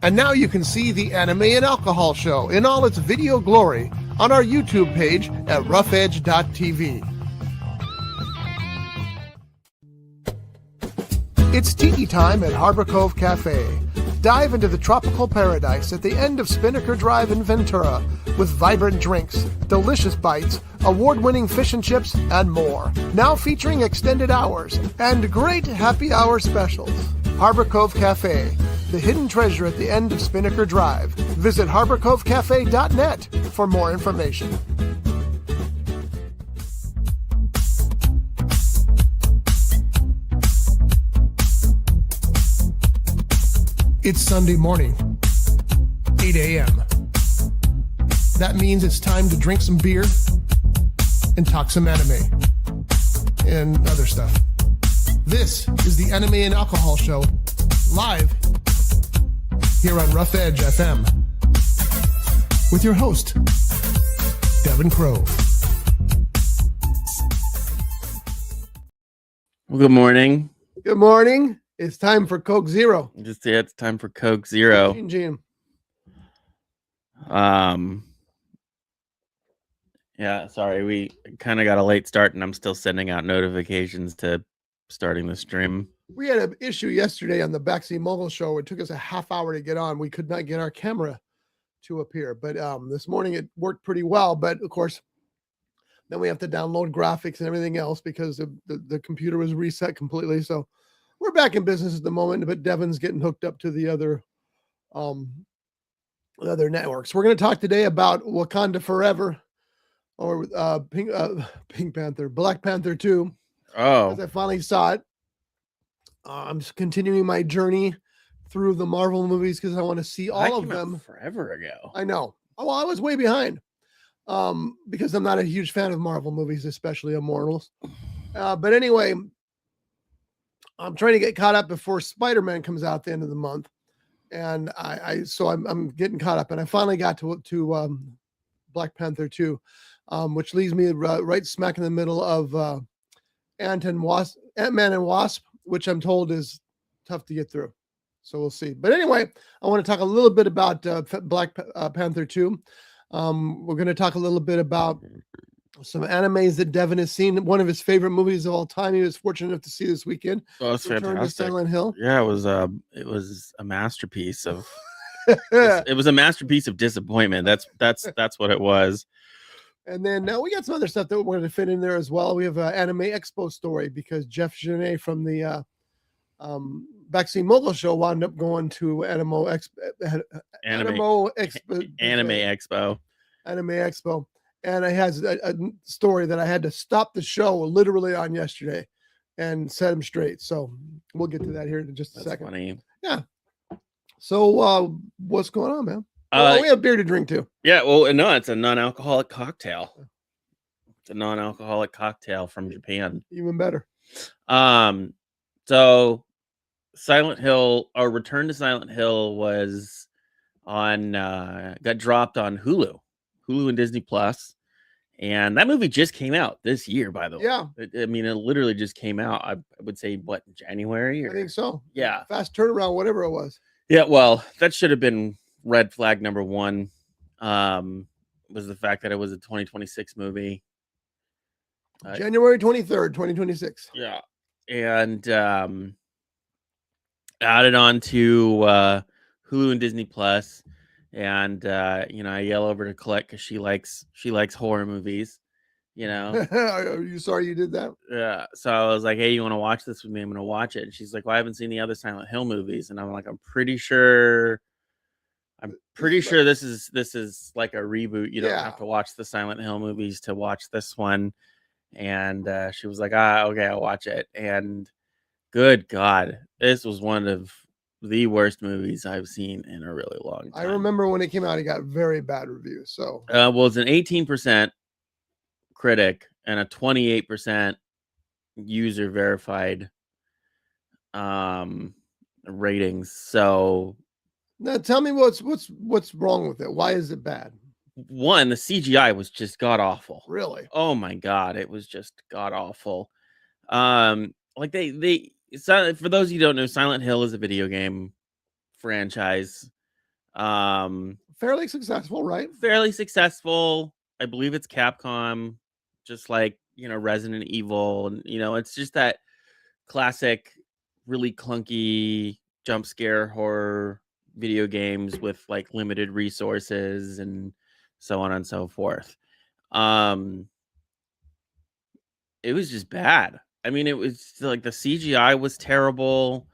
And now you can see the Anime and Alcohol Show in all its video glory on our YouTube page at roughedge.tv. It's tiki time at Harbor Cove Cafe. Dive into the tropical paradise at the end of Spinnaker Drive in Ventura with vibrant drinks, delicious bites, award-winning fish and chips, and more. Now featuring extended hours and great happy hour specials. Harbor Cove Cafe, the hidden treasure at the end of Spinnaker Drive. Visit harborcovecafe.net for more information. It's Sunday morning, 8 a.m. That means it's time to drink some beer and talk some anime and other stuff. This is the Anime and Alcohol Show, live here on Rough Edge FM with your host, Devin Crow. Well, good morning. Good morning. It's time for Coke Zero. It's time for Coke Zero. Yeah, sorry, we kind of got a late start, and I'm still sending out notifications to starting the stream. We had an issue yesterday on the Backseat Mogul Show. It took us a half hour to get on. We could not get our camera to appear, but this morning it worked pretty well. But of course, then we have to download graphics and everything else because the computer was reset completely. So we're back in business at the moment, but Devin's getting hooked up to the other networks. We're going to talk today about Wakanda Forever, or Pink Panther, Black Panther 2. Oh, As I finally saw it. I'm just continuing my journey through the Marvel movies because I want to see all of them. Forever ago. I know. Well, I was way behind because I'm not a huge fan of Marvel movies, especially Immortals. But anyway, I'm trying to get caught up before Spider-Man comes out at the end of the month, and I'm getting caught up, and I finally got to Black Panther 2, which leaves me right smack in the middle of Ant-Man and Wasp, which I'm told is tough to get through. So we'll see. But anyway, I want to talk a little bit about Black Panther 2. We're going to talk a little bit about some animes that Devin has seen. One of his favorite movies of all time. He was fortunate enough to see this weekend. Oh, that's Return fantastic. to Silent Hill. Yeah, it was a masterpiece of it was a masterpiece of disappointment. That's what it was. And then now we got some other stuff that we're going to fit in there as well. We have an Anime Expo story because Jeff Genet from the Backseat Mogul Show wound up going to Anime Expo. And it has a story that I had to stop the show literally on yesterday and set him straight. So we'll get to that here in just a second. Funny. Yeah. So what's going on, man? We have beer to drink too. Yeah, well, no, it's a non-alcoholic cocktail. It's a non-alcoholic cocktail from Japan. Even better. So Silent Hill, or Return to Silent Hill, was on got dropped on Hulu and Disney Plus, and that movie just came out this year, by the way. Yeah, I mean, it literally just came out. I would say what, January? I think so. Yeah, fast turnaround, whatever it was. Yeah, well, that should have been red flag number one. Was the fact that it was a 2026 movie. January 23rd, 2026. Yeah. And added on to Hulu and Disney Plus. And I yell over to Colette because she likes horror movies, Are you sorry you did that? Yeah. So I was like, hey, you want to watch this with me? I'm gonna watch it. And she's like, well, I haven't seen the other Silent Hill movies. And I'm like, I'm pretty sure this is like a reboot. You don't have to watch the Silent Hill movies to watch this one. And she was like, okay, I'll watch it. And good God, this was one of the worst movies I've seen in a really long time. I remember when it came out, it got very bad reviews. So well, it's an 18% critic and a 28% user verified ratings. So now tell me what's wrong with it. Why is it bad? One, the CGI was just god awful. Really? Oh my God, it was just god awful. Like for those of you who don't know, Silent Hill is a video game franchise. Fairly successful, right? Fairly successful. I believe it's Capcom, just like, Resident Evil. And, it's just that classic, really clunky jump scare horror video games with like limited resources and so on and so forth. It was just bad. I mean, it was like the CGI was terrible.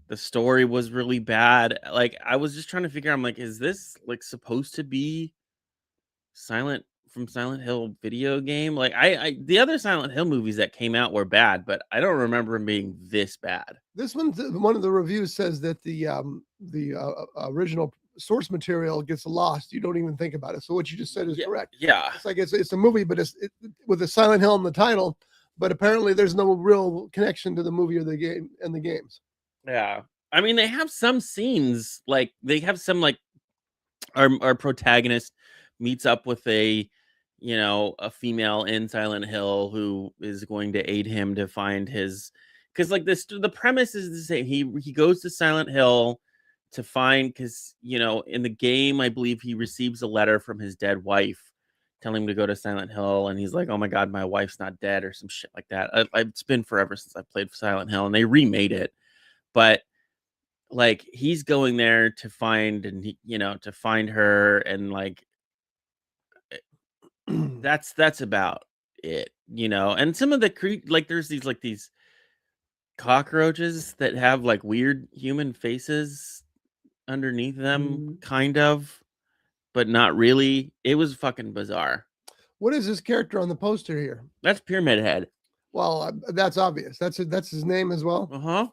The story was really bad. Like, I was just trying to figure out, I'm like, is this like supposed to be Silent Hill video game? Like, I the other Silent Hill movies that came out were bad, but I don't remember them being this bad. This one of the reviews says that the original source material gets lost. You don't even think about it. So what you just said is correct. Yeah. It's like it's a movie, but it's with a Silent Hill in the title, but apparently there's no real connection to the movie or the game and the games. Yeah. I mean, they have some scenes, like they have some like our protagonist meets up with a female in Silent Hill who is going to aid him to find his, because like the premise is the same. He goes to Silent Hill to find, because in the game I believe he receives a letter from his dead wife telling him to go to Silent Hill, and he's like, oh my god, my wife's not dead, or some shit like that. It's been forever since I played Silent Hill, and they remade it, but like he's going there to find, and to find her, and like that's about it, and some of the like there's these cockroaches that have like weird human faces underneath them, kind of, but not really. It was fucking bizarre. What is this character on the poster here? That's Pyramid Head. Well, that's obvious. That's his name as well.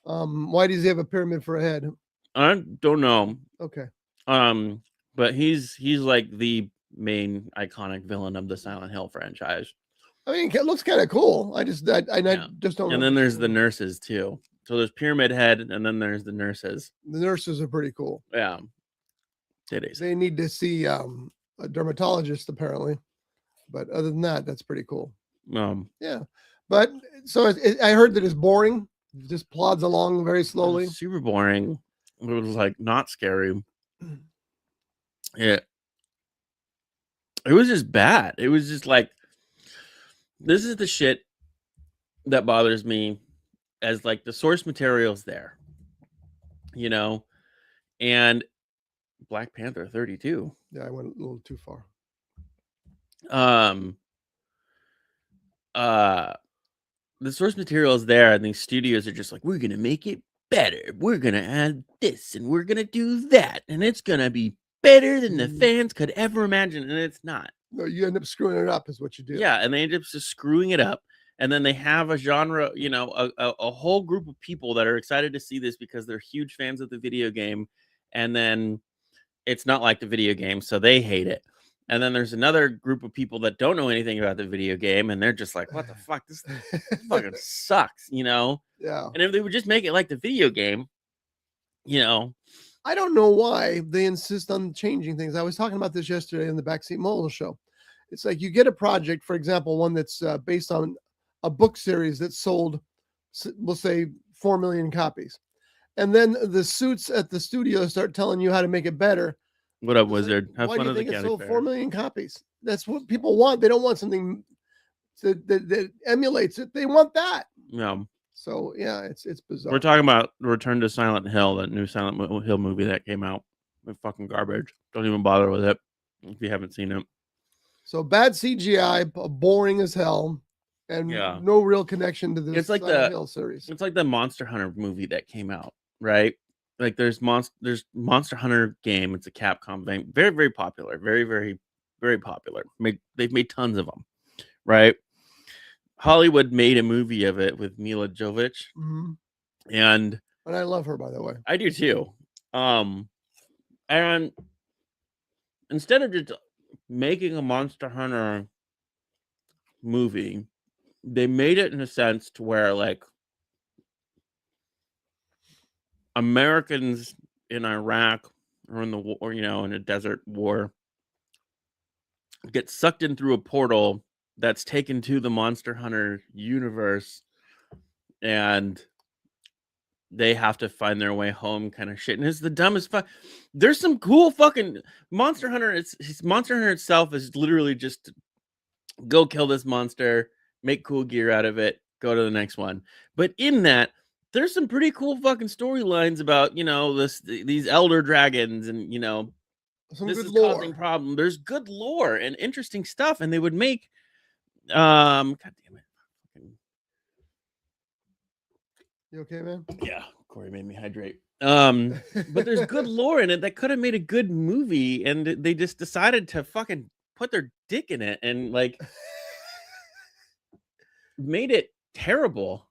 Why does he have a pyramid for a head? I don't know. Okay. But he's like the main iconic villain of the Silent Hill franchise. I mean, it looks kind of cool. I just don't. And then there's the nurses too. So there's Pyramid Head, and then there's the nurses. The nurses are pretty cool. Yeah. Titties. They need to see a dermatologist apparently, but other than that, that's pretty cool. Yeah, but so I heard that it's boring. It just plods along very slowly. Super boring. It was like not scary. Yeah. It was just bad. It was just like, this is the shit that bothers me, as like the source material's there, and Black Panther 32. Yeah, I went a little too far. The source material is there, and these studios are just like, we're gonna make it better. We're gonna add this, and we're gonna do that, and it's gonna be better than the fans could ever imagine, and it's not. No, you end up screwing it up, is what you do. Yeah, and they end up just screwing it up. And then they have a genre, a whole group of people that are excited to see this because they're huge fans of the video game. And then it's not like the video game, so they hate it. And then there's another group of people that don't know anything about the video game, and they're just like, what the fuck? This fucking sucks, Yeah. And if they would just make it like the video game, I don't know why they insist on changing things. I was talking about this yesterday in the Backseat Mole show. It's like you get a project, for example, one that's based on a book series that sold, we'll say, 4 million copies. And then the suits at the studio start telling you how to make it better. What up, Wizard? Have fun at the county fair. Why do you think it sold 4 million copies? That's what people want. They don't want something that emulates it. They want that. Yeah. So, yeah, it's bizarre. We're talking about Return to Silent Hill, that new Silent Hill movie that came out. It's fucking garbage. Don't even bother with it if you haven't seen it. So bad CGI, boring as hell, and no real connection to the Silent Hill series. It's like the Monster Hunter movie that came out, right? Like there's Monster Hunter game. It's a Capcom thing. Very, very popular. Very, very, very popular. They've made tons of them, right? Hollywood made a movie of it with Mila Jovovich, and I love her, by the way. I do too. And instead of just making a Monster Hunter movie, they made it in a sense to where like Americans in Iraq or in the war, in a desert war, get sucked in through a portal that's taken to the Monster Hunter universe, and they have to find their way home kind of shit. And it's the dumbest there's some cool fucking Monster Hunter. Monster Hunter itself is literally just go kill this monster, make cool gear out of it, go to the next one. But in that, there's some pretty cool fucking storylines about, these elder dragons and, some this good is lore. causing problem. There's good lore and interesting stuff. And they would make, God damn it. You okay, man? Yeah, Corey made me hydrate. But there's good lore in it that could have made a good movie, and they just decided to fucking put their dick in it and like made it terrible.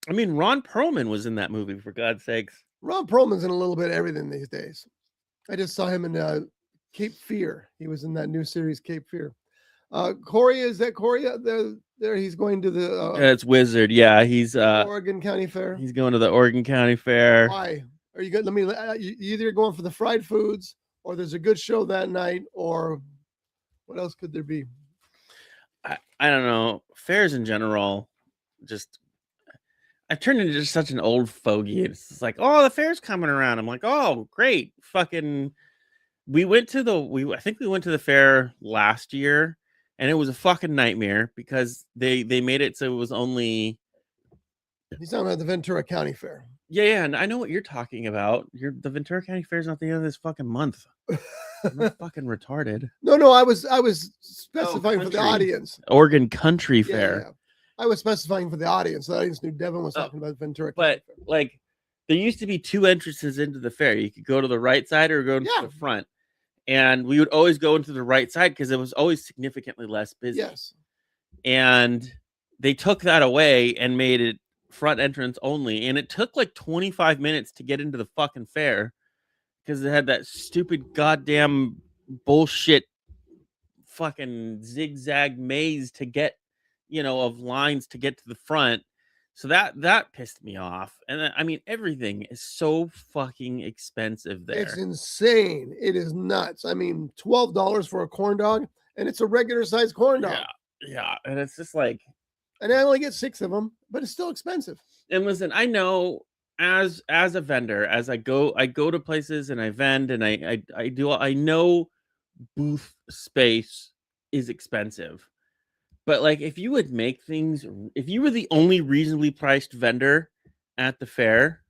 I mean, Ron Perlman was in that movie, for God's sakes. Ron Perlman's in a little bit of everything these days. I just saw him in Cape Fear. He was in that new series, Cape Fear. Corey, is that Corey? There, he's going to the. It's Wizard. Yeah, he's Oregon County Fair. He's going to the Oregon County Fair. Why are you good? Let me. You either going for the fried foods, or there's a good show that night, or what else could there be? I don't know. Fairs in general, just I've turned into just such an old fogey. It's just like, oh, the fair's coming around. I'm like, oh, great, fucking. I think we went to the fair last year. And it was a fucking nightmare because they made it so it was only. He's talking about the Ventura County Fair. Yeah, and I know what you're talking about. The Ventura County Fair is not the end of this fucking month. I'm not fucking retarded. No, I was specifying for the audience. Oregon Country Fair. Yeah. I was specifying for the audience. The audience knew Devin was talking about Ventura County Fair. But like, there used to be 2 entrances into the fair. You could go to the right side or go to the front. And we would always go into the right side because it was always significantly less busy. Yes. And they took that away and made it front entrance only. And it took like 25 minutes to get into the fucking fair because it had that stupid goddamn bullshit fucking zigzag maze to get, of lines to get to the front. So that pissed me off. And I mean, everything is so fucking expensive there. It's insane. It is nuts. I mean, $12 for a corn dog, and it's a regular sized corn dog. Yeah. And it's just like, and I only get 6 of them, but it's still expensive. And listen, I know as a vendor, as I go to places and I vend and I know booth space is expensive. But like, if you would make things, if you were the only reasonably priced vendor at the fair,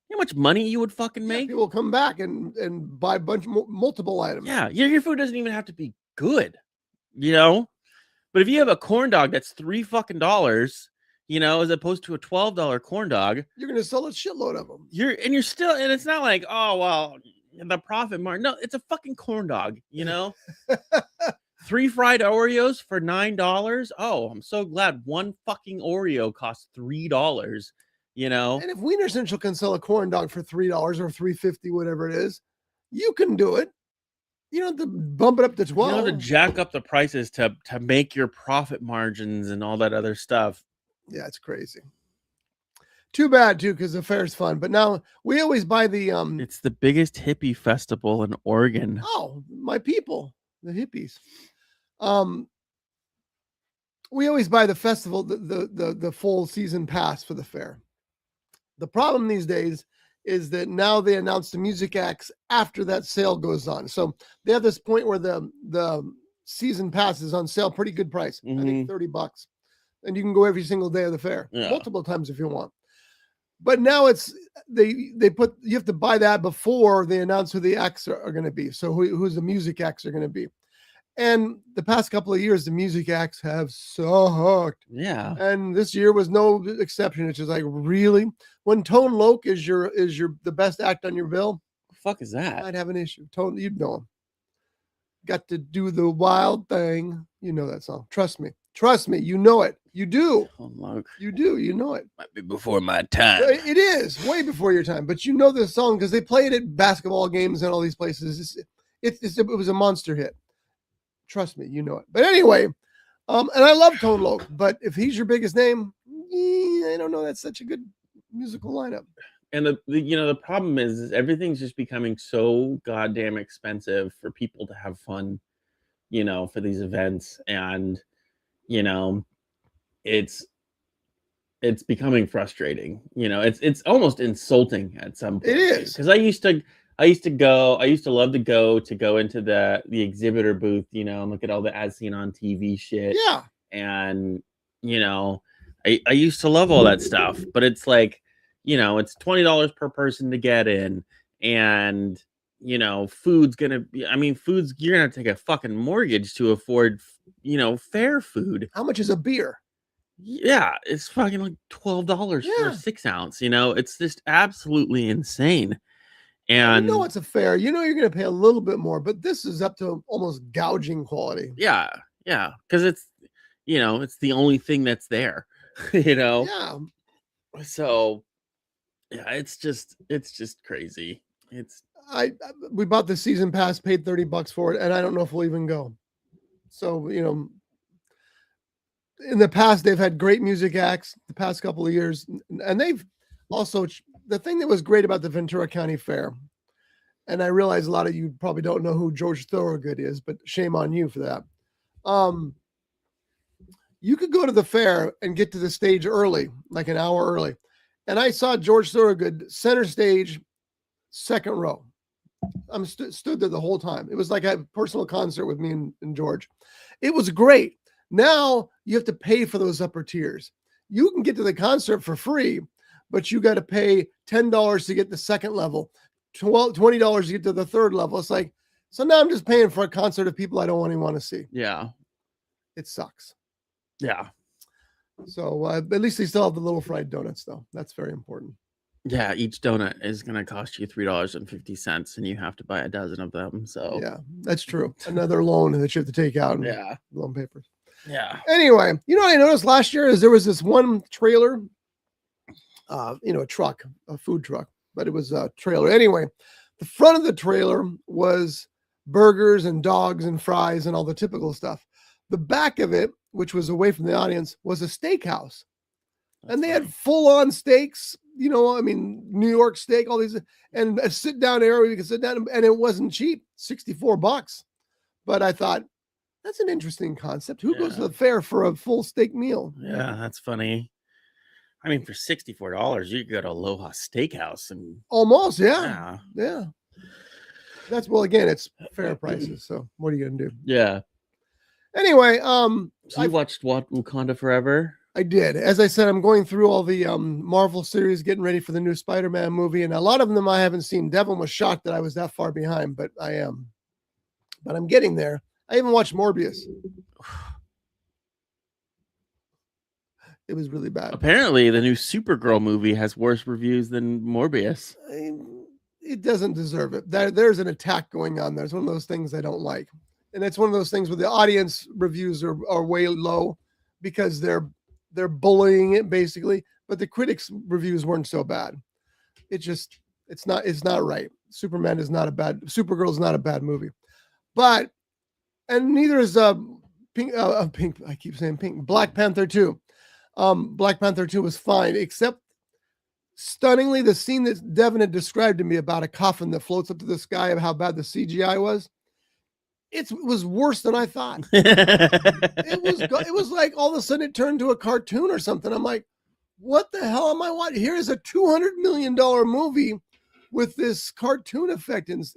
you know how much money you would fucking make? People come back and buy a bunch of multiple items. Yeah, your food doesn't even have to be good, But if you have a corn dog that's $3 fucking dollars, as opposed to a $12 corn dog, you're gonna sell a shitload of them. And it's not like, oh well, the profit margin. No, it's a fucking corn dog, 3 fried Oreos for $9. Oh, I'm so glad one fucking Oreo costs $3. And if Wiener Central can sell a corn dog for $3 or $3.50, whatever it is, you can do it. You don't have to bump it up to 12. You don't have to jack up the prices to make your profit margins and all that other stuff. Yeah, it's crazy. Too bad too, because the fair's fun. But now we always buy the It's the biggest hippie festival in Oregon. Oh, my people, the hippies. We always buy the festival, the full season pass for the fair. The problem these days is that now they announce the music acts after that sale goes on. So they have this point where the season pass is on sale, pretty good price. I think $30. And you can go every single day of the fair, multiple times if you want. But now it's you have to buy that before they announce who the acts are going to be. So who's the music acts are going to be. And the past couple of years, the music acts have sucked. Yeah. And this year was no exception. It's just like, really? When Tone Loc is the best act on your bill? The fuck is that? I'd have an issue. Tone, you'd know him. Got to do the wild thing. You know that song. Trust me. You know it. You do. Tone Loc. You do. You know it. Might be before my time. It is way before your time. But you know this song because they play it at basketball games and all these places. It was a monster hit. Trust me, you know it. But anyway, and I love Tone Loc, but if he's your biggest name, I don't know. That's such a good musical lineup. And the problem is everything's just becoming so goddamn expensive for people to have fun, for these events. And, it's it's becoming frustrating. It's almost insulting at some point. It is, because I used to love to go into the exhibitor booth, and look at all the as seen on TV shit. Yeah. And I used to love all that stuff, but it's like, it's $20 per person to get in, and food's gonna be, you're gonna take a fucking mortgage to afford, fair food. How much is a beer? Yeah, it's fucking like $12 for a 6-ounce. It's just absolutely insane. And it's a fair. You're going to pay a little bit more, but this is up to almost gouging quality. Yeah, because it's it's the only thing that's there. Yeah. So yeah, it's just crazy. We bought the season pass, paid $30 for it, and I don't know if we'll even go. So in the past, they've had great music acts the past couple of years, and they've also, the thing that was great about the Ventura County Fair, and I realize a lot of you probably don't know who George Thorogood is, but shame on you for that. You could go to the fair and get to the stage early, like an hour early. And I saw George Thorogood center stage, second row. I'm stood there the whole time. It was like a personal concert with me and George. It was great. Now you have to pay for those upper tiers. You can get to the concert for free, but you got to pay $10 to get the second level, $20 to get to the third level. It's like, so now I'm just paying for a concert of people I don't even want to see. Yeah. It sucks. Yeah. So at least they still have the little fried donuts, though. That's very important. Yeah, each donut is going to cost you $3.50, and you have to buy a dozen of them. So yeah, that's true. Another loan that you have to take out. Yeah, loan papers. Yeah. Anyway, what I noticed last year is there was this one trailer, a truck, a food truck, but it was a trailer. Anyway, the front of the trailer was burgers and dogs and fries and all the typical stuff. The back of it, which was away from the audience, was a steakhouse. And they had full-on steaks, New York steak, all these, and a sit-down area where you can sit down, and it wasn't cheap, $64. But I thought, that's an interesting concept. Who goes to the fair for a full steak meal? Yeah, that's funny. For $64, you could go to Aloha Steakhouse and almost, yeah. That's, well, again, it's fair prices. So what are you gonna do? Yeah. Anyway, so you watched Wakanda Forever? I did. As I said, I'm going through all the Marvel series, getting ready for the new Spider-Man movie, and a lot of them I haven't seen. Devin was shocked that I was that far behind, but I am. But I'm getting there. I even watched Morbius. It was really bad. Apparently, the new Supergirl movie has worse reviews than Morbius. It doesn't deserve it. There's an attack going on there. It's one of those things I don't like. And it's one of those things where the audience reviews are way low because they're bullying it basically, but the critics' reviews weren't so bad. It's not right. Supergirl is not a bad movie, but and neither is Pink. I keep saying Pink. Black Panther 2. Black Panther 2 was fine, except stunningly the scene that Devin had described to me about a coffin that floats up to the sky of how bad the CGI was. It was worse than I thought. It was like all of a sudden it turned to a cartoon or something. I'm like, what the hell am I watching? Here is a $200 million movie with this cartoon effect. And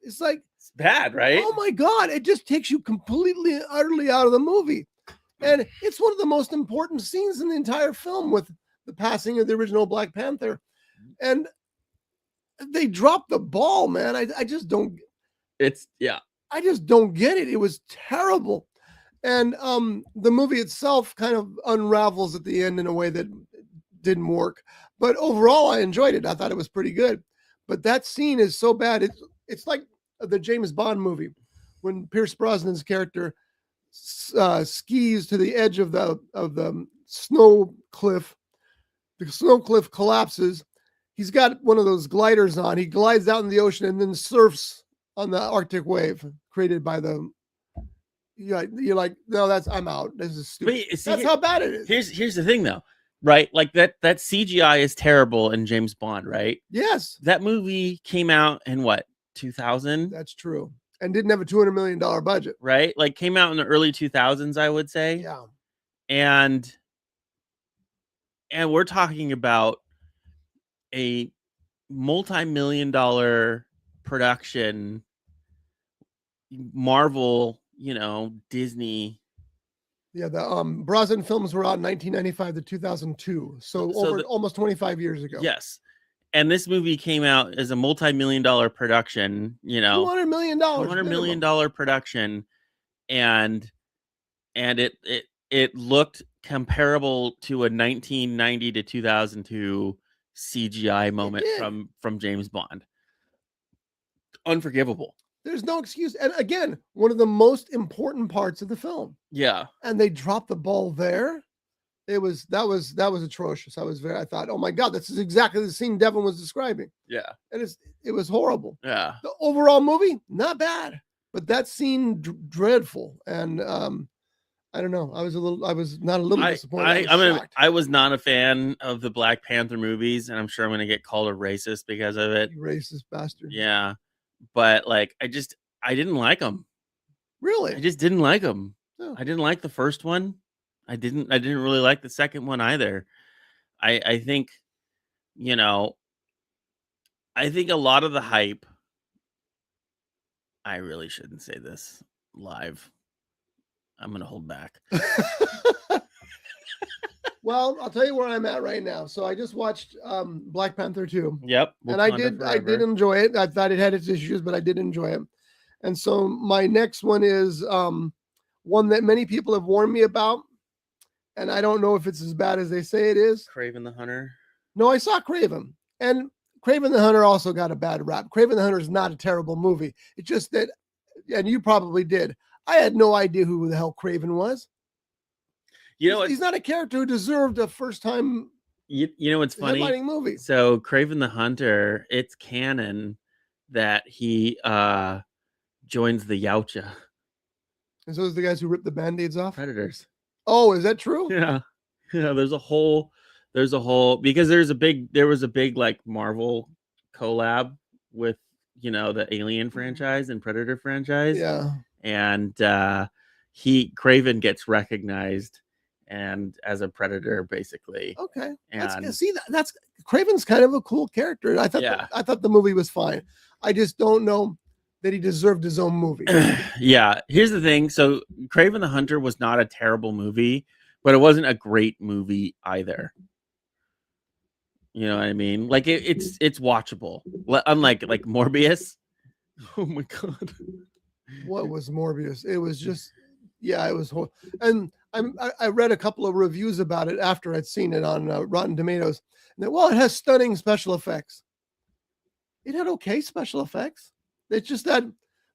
it's like, it's bad, right? Oh my God. It just takes you completely and utterly out of the movie. And it's one of the most important scenes in the entire film with the passing of the original Black Panther. And they dropped the ball, man. I just don't. I just don't get it. It was terrible. And the movie itself kind of unravels at the end in a way that didn't work. But overall, I enjoyed it. I thought it was pretty good. But that scene is so bad. It's like the James Bond movie when Pierce Brosnan's character skis to the edge of the snow cliff. The snow cliff collapses. He's got one of those gliders on. He glides out in the ocean and then surfs on the Arctic wave created by the. You're like, no, I'm out. This is stupid. That's how bad it is. Here's the thing, though, right? Like that CGI is terrible in James Bond, right? Yes. That movie came out in what, 2000? That's true, and didn't have a $200 million budget, right? Like came out in the early 2000s, I would say. Yeah. And And we're talking about a multi-million-dollar production, Marvel, Disney. Yeah, the Brosnan films were out in 1995 to 2002, so over almost 25 years ago. Yes, and this movie came out as a multi-million-dollar production. $200 million. $200 million production, and it looked comparable to a 1990 to 2002 CGI moment from James Bond. Unforgivable. There's no excuse. And again, one of the most important parts of the film. Yeah. And they dropped the ball there. That was atrocious. I thought, oh my God, this is exactly the scene Devin was describing. Yeah. And it was horrible. Yeah. The overall movie, not bad. But that scene dreadful. And I don't know. I was not a little disappointed. I was not a fan of the Black Panther movies, and I'm sure I'm gonna get called a racist because of it. You racist bastard. Yeah. But like I didn't like them. Really? I just didn't like them. Oh. I didn't like the first one. I didn't really like the second one either. I think, I think a lot of the hype, I really shouldn't say this live. I'm going to hold back. Well, I'll tell you where I'm at right now. So I just watched Black Panther 2. Yep. And I did enjoy it. I thought it had its issues, but I did enjoy it. And so my next one is one that many people have warned me about. And I don't know if it's as bad as they say it is. Kraven the Hunter. No, I saw Kraven. And Kraven the Hunter also got a bad rap. Kraven the Hunter is not a terrible movie. It's just that, and you probably did, I had no idea who the hell Kraven was. He's not a character who deserved a first time. You know what's funny? Headlining movie. So Kraven the Hunter, it's canon that he joins the Yautja. And so is the guys who ripped the band-aids off? Predators. Oh, is that true? Yeah. There's a whole because there was a big like Marvel collab with the Alien franchise and Predator franchise. Yeah. And Kraven gets recognized and as a predator basically. Okay. And that's Kraven's kind of a cool character. I thought the movie was fine. I just don't know that he deserved his own movie. Yeah. Here's the thing. So Kraven the Hunter was not a terrible movie, but it wasn't a great movie either. You know what I mean? Like it's watchable. Unlike like Morbius. Oh my God. What was Morbius? It was just, it was horrible. And I read a couple of reviews about it after I'd seen it on Rotten Tomatoes. And it has stunning special effects. It had okay special effects. It's just that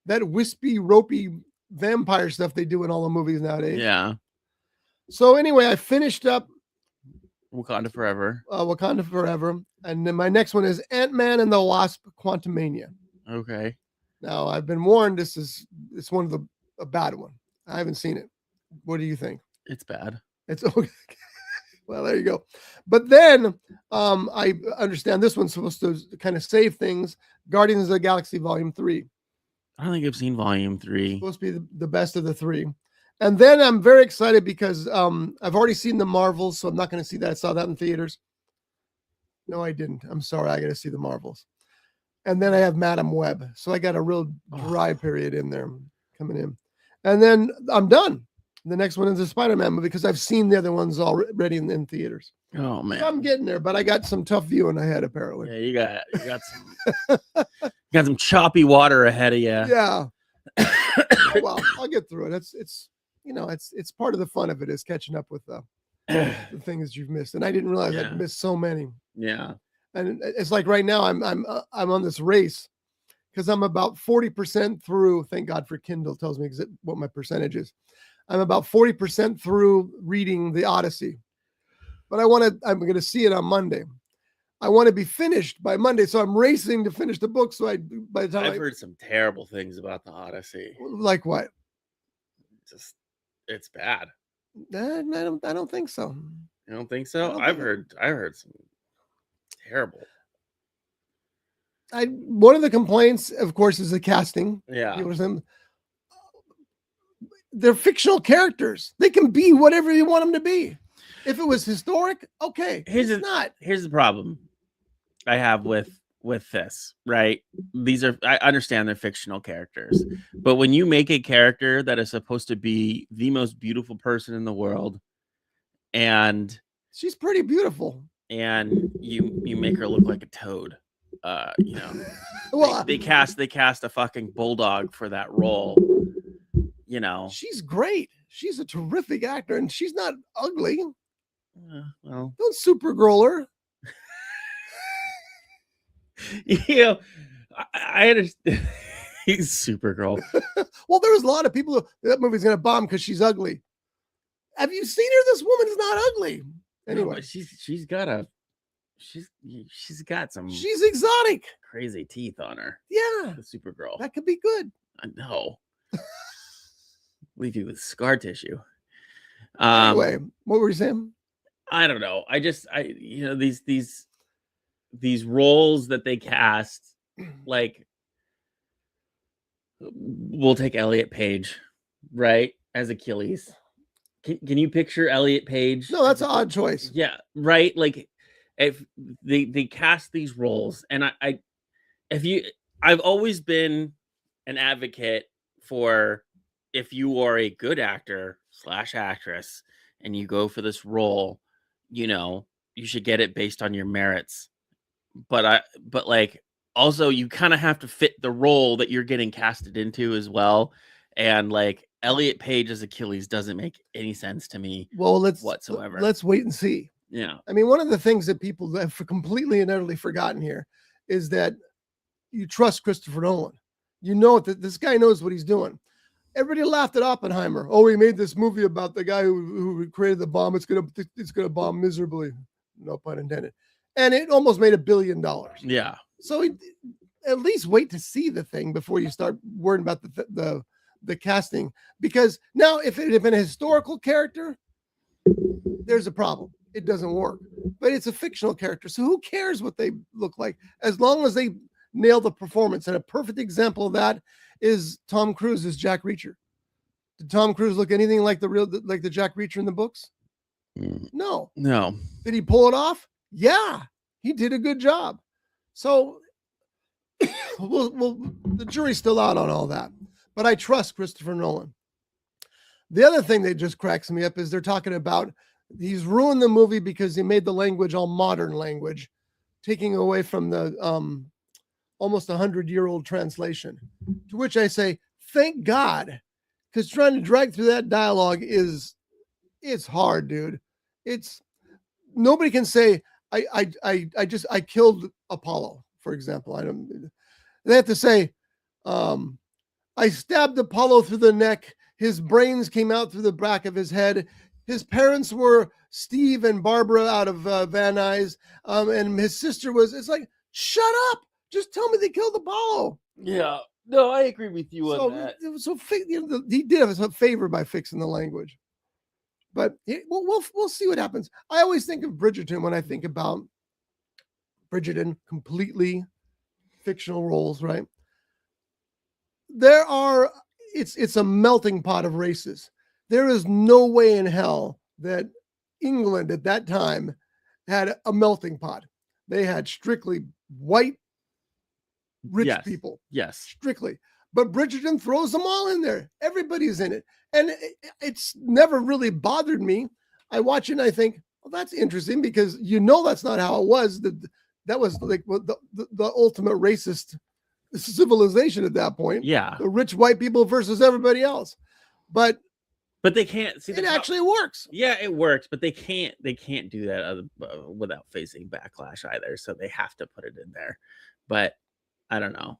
wispy, ropey vampire stuff they do in all the movies nowadays. Yeah. So anyway, I finished up Wakanda Forever. Wakanda Forever. And then my next one is Ant-Man and the Wasp: Quantumania. Okay. Now I've been warned it's one of a bad one. I haven't seen it. What do you think? It's bad. It's okay. Well, there you go. But then I understand this one's supposed to kind of save things. Guardians of the Galaxy Volume 3. I don't think I've seen Volume 3. It's supposed to be the best of the three. And then I'm very excited because I've already seen the Marvels, so I'm not going to see that. I saw that in theaters. No, I didn't. I'm sorry. I got to see the Marvels. And then I have Madam Web. So I got a real dry period in there coming in. And then I'm done. The next one is the Spider-Man movie because I've seen the other ones already in theaters. Oh man, so I'm getting there, but I got some tough viewing ahead apparently. Yeah, you got some you got some choppy water ahead of you. Yeah. Well, I'll get through it. It's part of the fun of it is catching up with the things you've missed, and I didn't realize I'd missed so many. Yeah. And it's like right now I'm on this race because I'm about 40% through. Thank God for Kindle tells me what my percentage is. I'm about 40% through reading the Odyssey, but I'm going to see it on Monday. I want to be finished by Monday, so I'm racing to finish the book. So by the time I've heard some terrible things about the Odyssey. Like what? It's bad. I don't think so. You don't think so? I've heard some terrible. One of the complaints, of course, is the casting. Yeah. They're fictional characters. They can be whatever you want them to be. If it was historic, okay. It's not. Here's the problem I have with this, right? I understand they're fictional characters, but when you make a character that is supposed to be the most beautiful person in the world, and she's pretty beautiful, and you make her look like a toad, well, they cast a fucking bulldog for that role. She's great. She's a terrific actor, and she's not ugly. Well, don't Supergirl her. I understand. He's Supergirl. Well, there's a lot of people that movie's gonna bomb because she's ugly. Have you seen her? This woman is not ugly. Anyway, no, she's got some. She's exotic. Crazy teeth on her. Yeah, the Supergirl. That could be good. I know. Leave you with scar tissue. Anyway, what were you saying? I don't know. These roles that they cast, like, we'll take Elliot Page, right, as Achilles. Can you picture Elliot Page? No, that's an odd choice. Yeah, right. Like, if they cast these roles, and I've always been an advocate for, if you are a good actor / actress and you go for this role, you should get it based on your merits. But like, also you kind of have to fit the role that you're getting casted into as well. And like, Elliot Page as Achilles doesn't make any sense to me. Well, whatsoever. Let's wait and see. Yeah. I mean, one of the things that people have completely and utterly forgotten here is that you trust Christopher Nolan. You know that this guy knows what he's doing. Everybody laughed at Oppenheimer. Oh, he made this movie about the guy who created the bomb. It's gonna bomb miserably. No pun intended. And it almost made $1 billion. Yeah. So at least wait to see the thing before you start worrying about the casting. Because now, if it had been a historical character, there's a problem. It doesn't work. But it's a fictional character, so who cares what they look like, as long as they nail the performance. And a perfect example of that is Tom Cruise as Jack Reacher. Did Tom Cruise look anything like the Jack Reacher in the books? No. Did he pull it off? Yeah, he did a good job. So the jury's still out on all that, but I trust Christopher Nolan. The other thing that just cracks me up is they're talking about he's ruined the movie because he made the language all modern language, taking away from the almost 100-year-old translation. To which I say, thank God, because trying to drag through that dialogue it's hard, dude. Nobody can say I killed Apollo, for example. They have to say, I stabbed Apollo through the neck. His brains came out through the back of his head. His parents were Steve and Barbara out of Van Nuys. And his sister it's like, shut up. Just tell me they killed Apollo. Yeah. No, I agree with you on that. So he did us a favor by fixing the language. But we'll see what happens. I always think of Bridgerton when I think about Bridgerton, completely fictional roles, right? It's a melting pot of races. There is no way in hell that England at that time had a melting pot. They had strictly white, rich people. Yes. Strictly. But Bridgerton throws them all in there. Everybody's in it. And it's never really bothered me. I watch it and I think, well, that's interesting, because that's not how it was. That was like the ultimate racist civilization at that point. Yeah. The rich white people versus everybody else. But they can't see it actually works. Yeah, it works, but they can't do that without facing backlash either. So they have to put it in there. But I don't know.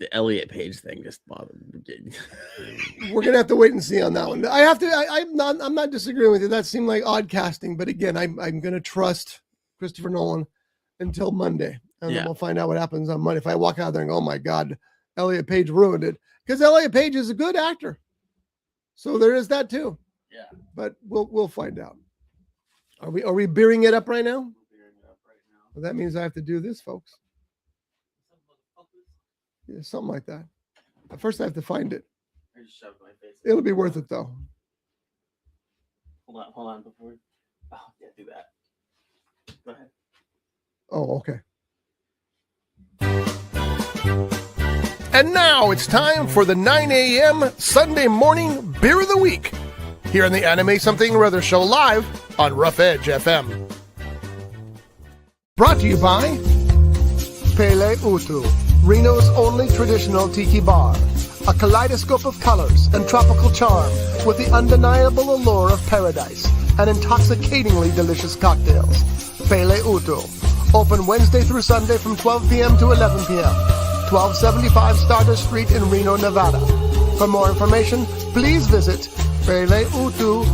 The Elliot Page thing just bothered me. We're gonna have to wait and see on that one. I'm not disagreeing with you. That seemed like odd casting, but again, I'm gonna trust Christopher Nolan until Monday, and then we'll find out what happens on Monday. If I walk out there and go, oh my God, Elliot Page ruined it, because Elliot Page is a good actor, so there is that too. Yeah, but we'll find out. Are we beering it up right now? We're beering it up right now. Well, that means I have to do this, folks. Yeah, something like that. At first, I have to find it. I just shoved my face. It'll be worth it, though. Hold on. Before. Oh, yeah, do that. Go ahead. Oh, okay. And now it's time for the 9 a.m. Sunday morning Beer of the Week here on the Anime Something or Other show live on Rough Edge FM. Brought to you by Pele Utu, Reno's only traditional tiki bar. A kaleidoscope of colors and tropical charm with the undeniable allure of paradise and intoxicatingly delicious cocktails. Pele Utu. Open Wednesday through Sunday from 12 p.m. to 11 p.m. 1275 Stardust Street in Reno, Nevada. For more information, please visit peleutu.com.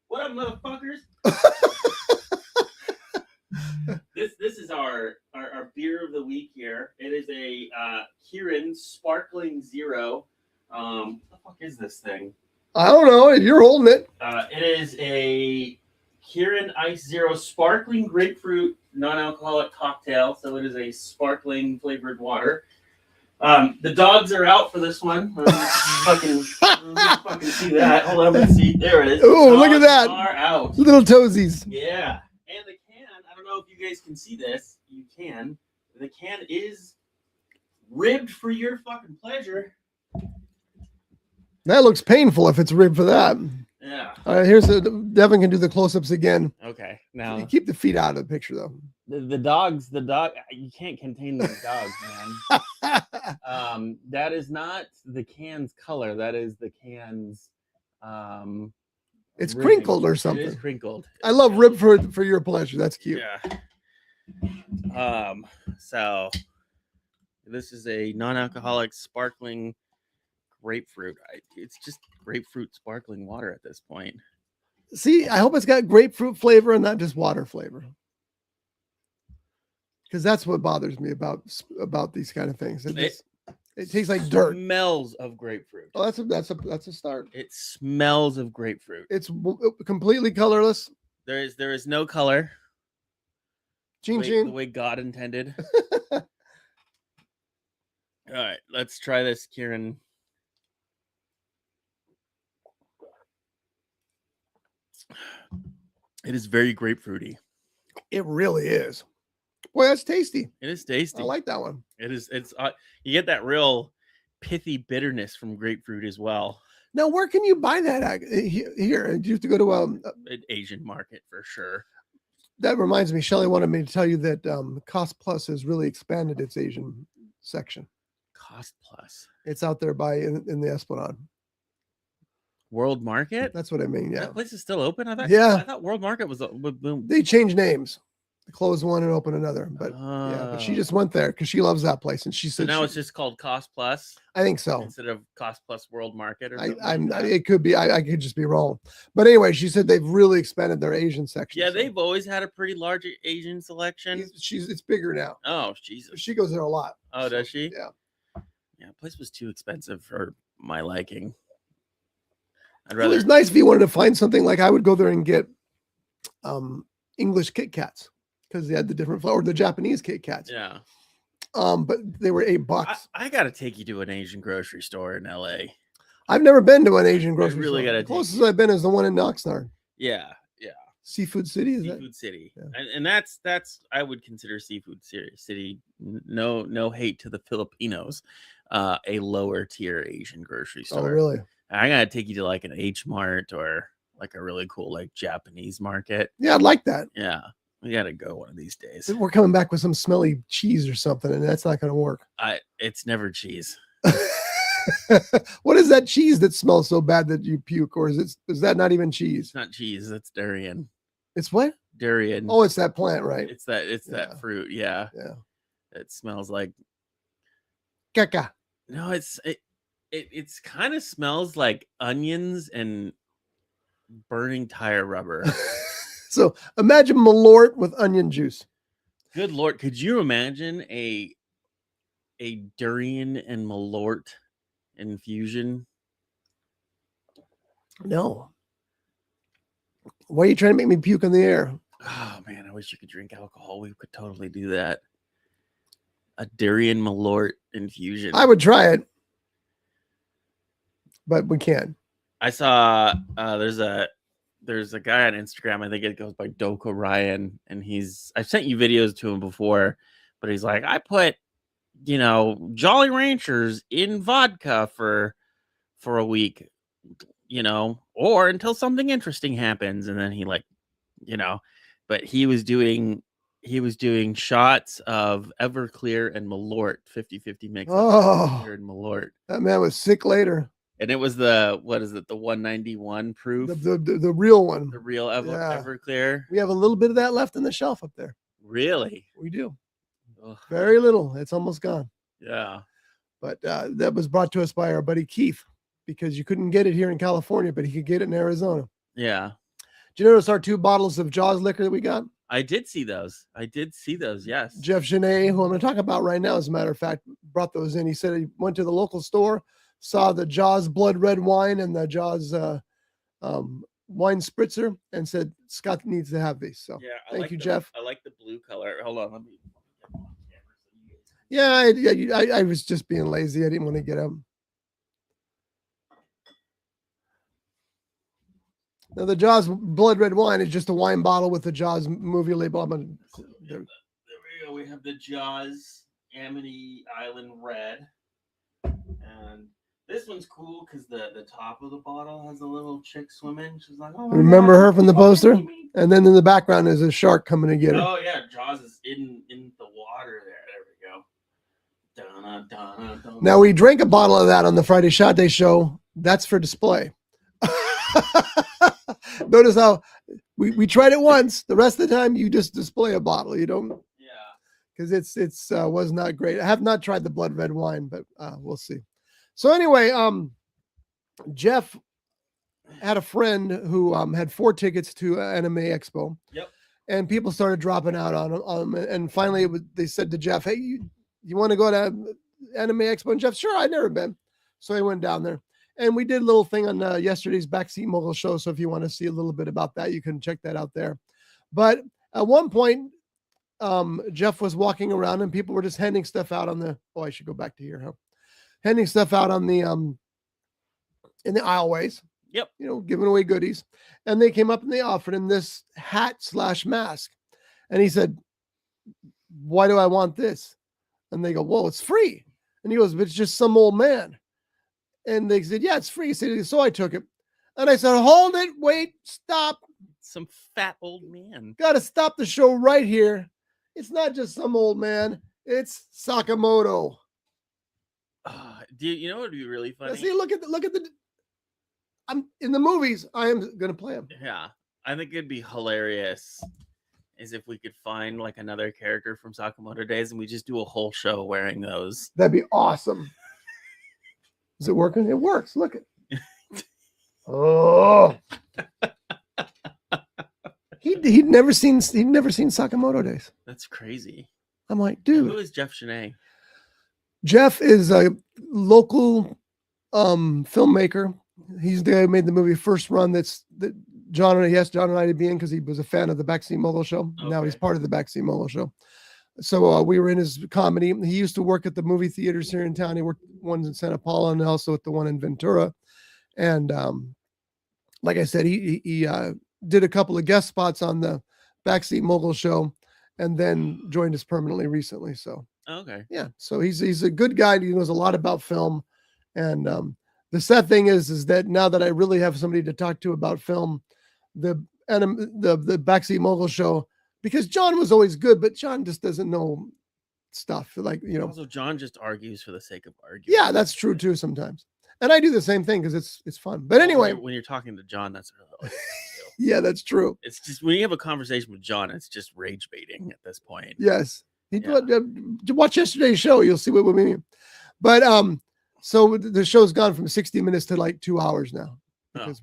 What up, motherfuckers? This is our beer of the week here. It is a Kirin Sparkling Zero. What the fuck is this thing? I don't know. You're holding it. It is a Kirin Ice Zero Sparkling Grapefruit Non-Alcoholic Cocktail. So it is a sparkling flavored water. The dogs are out for this one. fucking see that. Hold on, let's see. There it is. Oh, look at that. Are out. Little toesies. Yeah. And the can, I don't know if you guys can see this. You can. The can is ribbed for your fucking pleasure. That looks painful if it's ribbed for that. Yeah. All right, Devin can do the close-ups again. Okay. Now you keep the feet out of the picture, though. The dog. You can't contain these dogs, man. That is not the can's color. That is the can's. It's ribbing. crinkled or something. It is crinkled. I love rib for your pleasure. That's cute. Yeah. So this is a non-alcoholic sparkling grapefruit. It's just grapefruit sparkling water at this point. See, I hope it's got grapefruit flavor and not just water flavor. Because that's what bothers me about these kind of things. It tastes like dirt. Smells of grapefruit. Oh, that's a start. It smells of grapefruit. It's completely colorless. There is no color. The way God intended. All right, let's try this, Kirin. It is very grapefruity. It really is. Boy, that's tasty. It is tasty. I like that one. It is. It's you get that real pithy bitterness from grapefruit as well. Now, where can you buy that here? Do you have to go to an Asian market for sure? That reminds me, Shelly wanted me to tell you that Cost Plus has really expanded its Asian section. Cost Plus. It's out there in the Esplanade. World Market? That's what I mean, yeah. That place is still open? I thought World Market was... They changed names. Close one and open another. But yeah, but she just went there because she loves that place. And she said... So now it's just called Cost Plus? I think so. Instead of Cost Plus World Market or something it could be. I could just be wrong. But anyway, she said they've really expanded their Asian section. Yeah, they've always had a pretty large Asian selection. It's bigger now. Oh, Jesus. She goes there a lot. Oh, does she? Yeah. Yeah, the place was too expensive for my liking. It was nice if you wanted to find something. Like I would go there and get English Kit Kats because they had the different flavor, or the Japanese Kit Kats. Yeah. But they were $8. I got to take you to an Asian grocery store in LA. I've never been to an Asian grocery really store. The closest I've been is the one in Oxnard. Yeah. Seafood City. Seafood City. Yeah. And that's I would consider Seafood City. No hate to the Filipinos. A lower tier Asian grocery store. Oh, really? I gotta take you to like an H Mart or like a really cool like Japanese market. Yeah, I'd like that. Yeah, we gotta go one of these days. We're coming back with some smelly cheese or something, and that's not gonna work. It's never cheese. What is that cheese that smells so bad that you puke, or is that not even cheese? It's not cheese. It's durian. It's what? Durian. Oh, it's that plant, right? It's that fruit. Yeah. Yeah. It smells like caca. No, it's kind of smells like onions and burning tire rubber. So imagine Malort with onion juice. Good Lord. Could you imagine a durian and Malort infusion? No. Why are you trying to make me puke in the air? Oh man, I wish you could drink alcohol. We could totally do that. a durian malort infusion. I would try it, but we can't. I saw there's a guy on Instagram. I think it goes by Doko Ryan, and I've sent you videos to him before, but he's like, I put Jolly Ranchers in vodka for a week, or until something interesting happens, and then he but he was doing shots of Everclear and Malort, 50-50 mix. Everclear and Malort. That man was sick later. And it was the 191 proof, the real one, the real Everclear. We have a little bit of that left on the shelf up there. Really? We do. Ugh. Very little. It's almost gone. Yeah. But that was brought to us by our buddy Keith, because you couldn't get it here in California, but he could get it in Arizona. Yeah. Did you notice our 2 bottles of Jaws liquor that we got? I did see those. Yes. Jeff Genet, who I'm going to talk about right now, as a matter of fact, brought those in. He said he went to the local store, saw the Jaws blood red wine and the Jaws wine spritzer, and said Scott needs to have these. So yeah, thank you, Jeff. I like the blue color. Hold on, let me. Yeah, I was just being lazy. I didn't want to get them. Now the Jaws blood red wine is just a wine bottle with the Jaws movie label. There we go. We have the Jaws Amity Island Red, and this one's cool because the top of the bottle has a little chick swimming. She's like, "Oh, remember her from the poster?" And then in the background is a shark coming to get her. Oh yeah, Jaws is in the water there. There we go. Dun, dun, dun, now we drank a bottle of that on the Friday Shot Day show. That's for display. Notice how we tried it once. The rest of the time you just display a bottle. You don't. Yeah. Because it's was not great. I have not tried the blood red wine, but we'll see. So anyway, Jeff had a friend who had 4 tickets to Anime Expo. Yep. And people started dropping out on him. And finally they said to Jeff, "Hey, you want to go to Anime Expo?" And Jeff, "Sure, I've never been." So he went down there. And we did a little thing on yesterday's Backseat Mogul show. So if you want to see a little bit about that, you can check that out there. But at one point, Jeff was walking around and people were just handing stuff out on the, I should go back to here, huh? Handing stuff out on the, in the aisleways. Yep. Giving away goodies. And they came up and they offered him this hat/mask. And he said, "Why do I want this?" And they go, "Well, it's free." And he goes, "But it's just some old man." And they said, "Yeah, it's free." He said, "So I took it." And I said, "Hold it, wait, stop. Some fat old man. Got to stop the show right here. It's not just some old man. It's Sakamoto." Do you know what would be really funny? Now see, look at the. I'm in the movies. I am going to play him. Yeah, I think it'd be hilarious is if we could find like another character from Sakamoto days and we just do a whole show wearing those. That'd be awesome. Is it working? It works. Look at. Oh. He'd never seen Sakamoto days. That's crazy. I'm like, dude. Who is Jeff Genet? Jeff is a local filmmaker. He's the guy who made the movie First Run. That John and I to be in because he was a fan of the Backseat Mogul show. Okay. Now he's part of the Backseat Mogul show. So we were in his comedy. He used to work at the movie theaters here in town. He worked ones in Santa Paula and also at the one in Ventura. And like I said, he did a couple of guest spots on the Backseat Mogul show and then joined us permanently recently. So, okay. Yeah. So he's a good guy. He knows a lot about film. And the sad thing is that now that I really have somebody to talk to about film, the Backseat Mogul show, because John was always good, but John just doesn't know stuff. Like, Also, John just argues for the sake of arguing. Yeah, that's true too sometimes. And I do the same thing because it's fun. But anyway, when you're talking to John, that's really yeah, that's true. It's just when you have a conversation with John, it's just rage baiting at this point. Yes. Watch yesterday's show. You'll see what we mean. But so the show's gone from 60 minutes to like 2 hours now because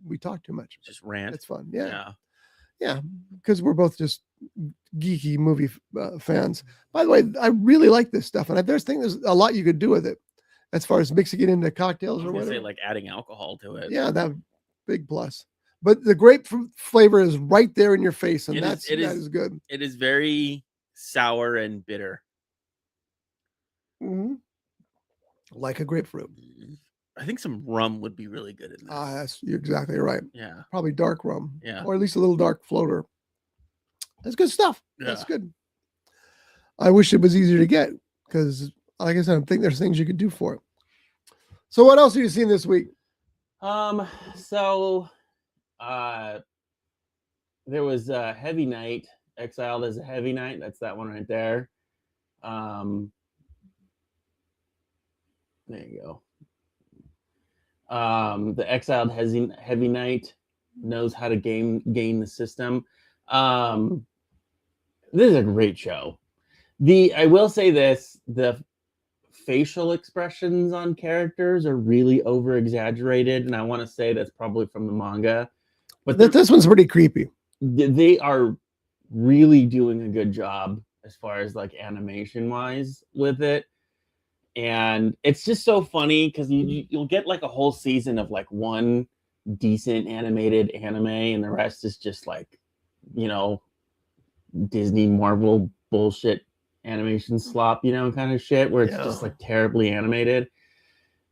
we talk too much. Just rant. It's fun. Yeah. Because we're both just geeky movie fans. By the way, I really like this stuff, and there's a lot you could do with it, as far as mixing it into cocktails or whatever. Say like adding alcohol to it. Yeah, that big plus. But the grapefruit flavor is right there in your face, and that is good. It is very sour and bitter. Mm-hmm. Like a grapefruit. I think some rum would be really good in this. You're exactly right. Yeah. Probably dark rum. Yeah. Or at least a little dark floater. That's good stuff. Yeah. That's good. I wish it was easier to get because, like I said, I think there's things you could do for it. So what else have you seen this week? So there was a Heavy Night. Exiled as a Heavy Night. That's that one right there. There you go. The Exiled Heavy Knight knows how to game the system. This is a great show. I will say this: the facial expressions on characters are really over exaggerated, and I want to say that's probably from the manga. But this one's pretty creepy. They are really doing a good job as far as like animation wise with it. And it's just so funny because you'll get like a whole season of like one decent animated anime, and the rest is just like, Disney Marvel bullshit animation slop, kind of shit where it's just like terribly animated.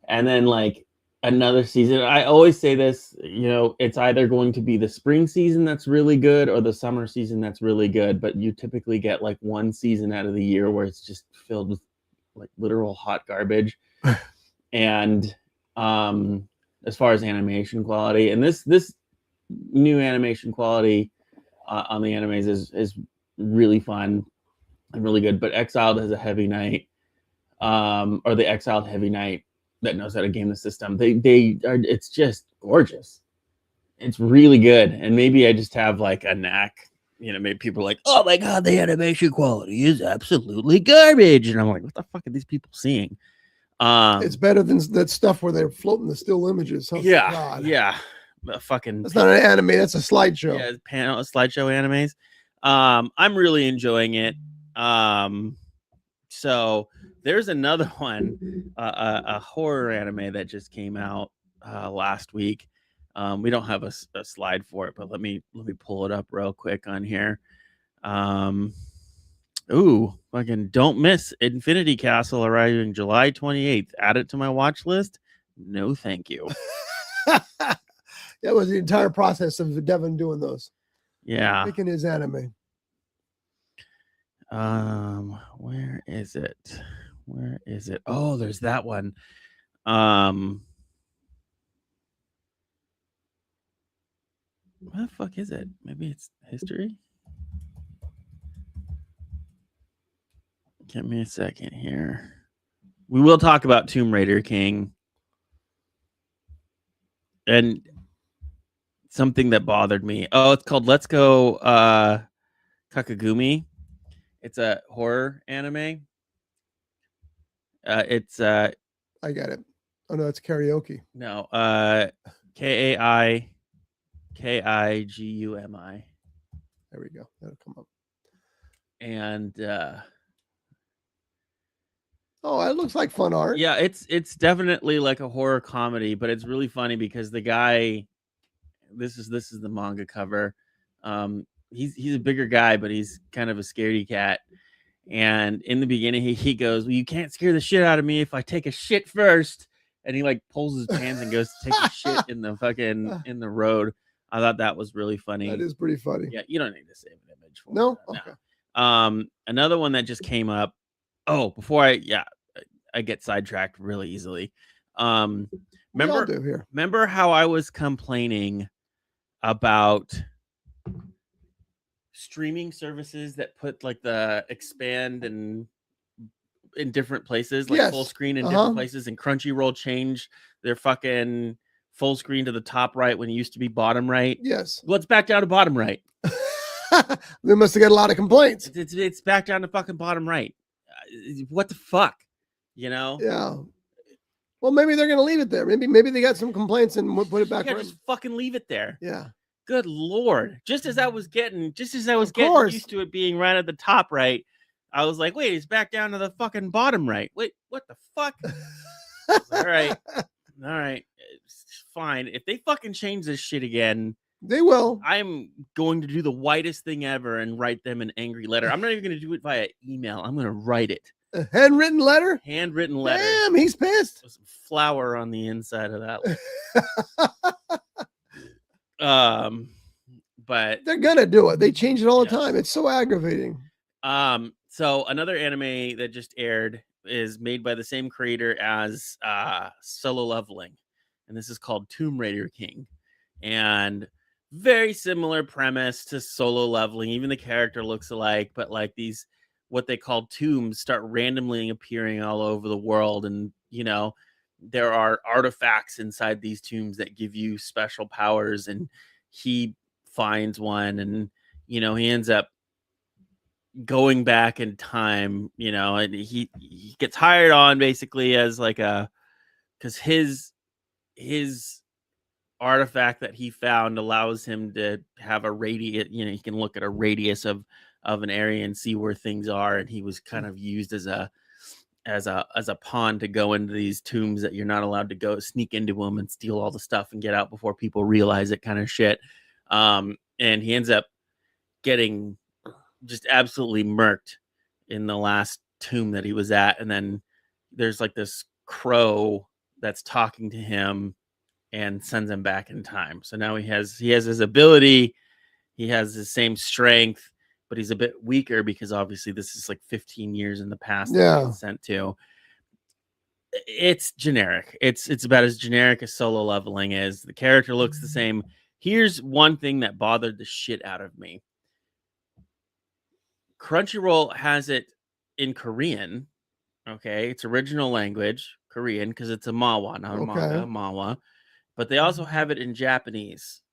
And then like another season, I always say this, it's either going to be the spring season that's really good or the summer season that's really good, but you typically get like one season out of the year where it's just filled with like literal hot garbage. And as far as animation quality, and this new animation quality on the animes is really fun and really good. But Exiled has a Heavy Knight, or the Exiled Heavy Knight that knows how to game the system. They are, it's just gorgeous. It's really good. And maybe I just have like a knack. Maybe people are like, oh my God, the animation quality is absolutely garbage. And I'm like, what the fuck are these people seeing? It's better than that stuff where they're floating the still images. Oh, yeah. God. Yeah. Fucking. That's not an anime. That's a slideshow. Yeah. Slideshow animes. I'm really enjoying it. So there's another one, a horror anime that just came out last week. We don't have a slide for it, but let me pull it up real quick on here. Fucking don't miss Infinity Castle arriving July 28th. Add it to my watch list. No, thank you. That was the entire process of Devin doing those. Yeah. Picking his anime. Where is it? Where is it? Oh, there's that one. What the fuck is it? Maybe it's history? Give me a second here. We will talk about Tomb Raider King. And something that bothered me. Oh, it's called Let's Go Kakagumi. It's a horror anime. It's I got it. Oh no, it's karaoke. No, Kaigumi. There we go. That'll come up. And oh, it looks like fun art. Yeah, it's definitely like a horror comedy, but it's really funny because the guy, this is the manga cover. He's a bigger guy, but he's kind of a scaredy cat. And in the beginning, he goes, well, you can't scare the shit out of me if I take a shit first. And he like pulls his pants and goes to take a shit in the fucking in the road. I thought that was really funny. That is pretty funny. Yeah, you don't need to save an image for no. That. Okay. No. Another one that just came up. Oh, before I get sidetracked really easily. Remember how I was complaining about streaming services that put like the expand and in different places, like full screen in different places, and Crunchyroll changed their fucking full screen to the top right when it used to be bottom right. Yes. Well, it's back down to bottom right. They must have got a lot of complaints. It's back down to fucking bottom right. What the fuck? Yeah. Well, maybe they're gonna leave it there. Maybe they got some complaints and put it back. Yeah, just fucking leave it there. Yeah. Good Lord. Just as I was getting used to it being right at the top right, I was like, wait, it's back down to the fucking bottom right. Wait, what the fuck? All right. It's fine. If they fucking change this shit again, they will. I'm going to do the whitest thing ever and write them an angry letter. I'm not even going to do it via email. I'm going to write it. A handwritten letter? Handwritten letter. Damn, he's pissed. With some flour on the inside of that. But they're gonna do it. They change it all the time. It's so aggravating. So another anime that just aired is made by the same creator as Solo Leveling, and this is called Tomb Raider King, and very similar premise to Solo Leveling. Even the character looks alike, but like these what they call tombs start randomly appearing all over the world, and there are artifacts inside these tombs that give you special powers, and he finds one, and he ends up going back in time, and he gets hired on basically as like because his artifact that he found allows him to have a radius, he can look at a radius of an area and see where things are, and he was kind of used as a pawn to go into these tombs that you're not allowed to go sneak into them and steal all the stuff and get out before people realize it, kind of shit. And he ends up getting just absolutely murked in the last tomb that he was at, and then there's like this crow that's talking to him and sends him back in time. So now he has his ability, he has the same strength, but he's a bit weaker because obviously this is like 15 years in the past that he's sent to. It's generic. It's about as generic as Solo Leveling is. The character looks the same. Here's one thing that bothered the shit out of me. Crunchyroll has it in Korean. Okay, it's original language, Korean, because it's a manhwa, not a manga, manhwa. But they also have it in Japanese.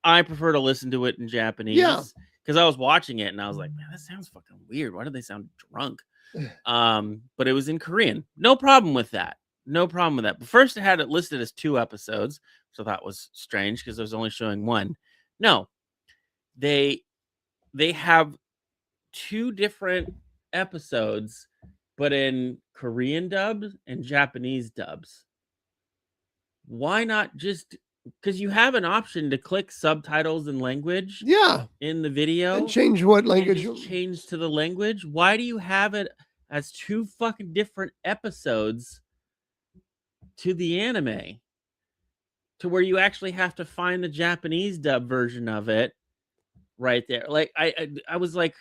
I prefer to listen to it in Japanese. Yeah. Because I was watching it and I was like, man, that sounds fucking weird. Why do they sound drunk? But it was in Korean. No problem with that. No problem with that. But first, it had it listed as 2 episodes, so that was strange because it was only showing 1. No, they have 2 different episodes, but in Korean dubs and Japanese dubs. Why not just, because you have an option to click subtitles and language in the video and change what language change to the language. Why do you have it as 2 fucking different episodes to the anime, to where you actually have to find the Japanese dub version of it right there? Like I was like,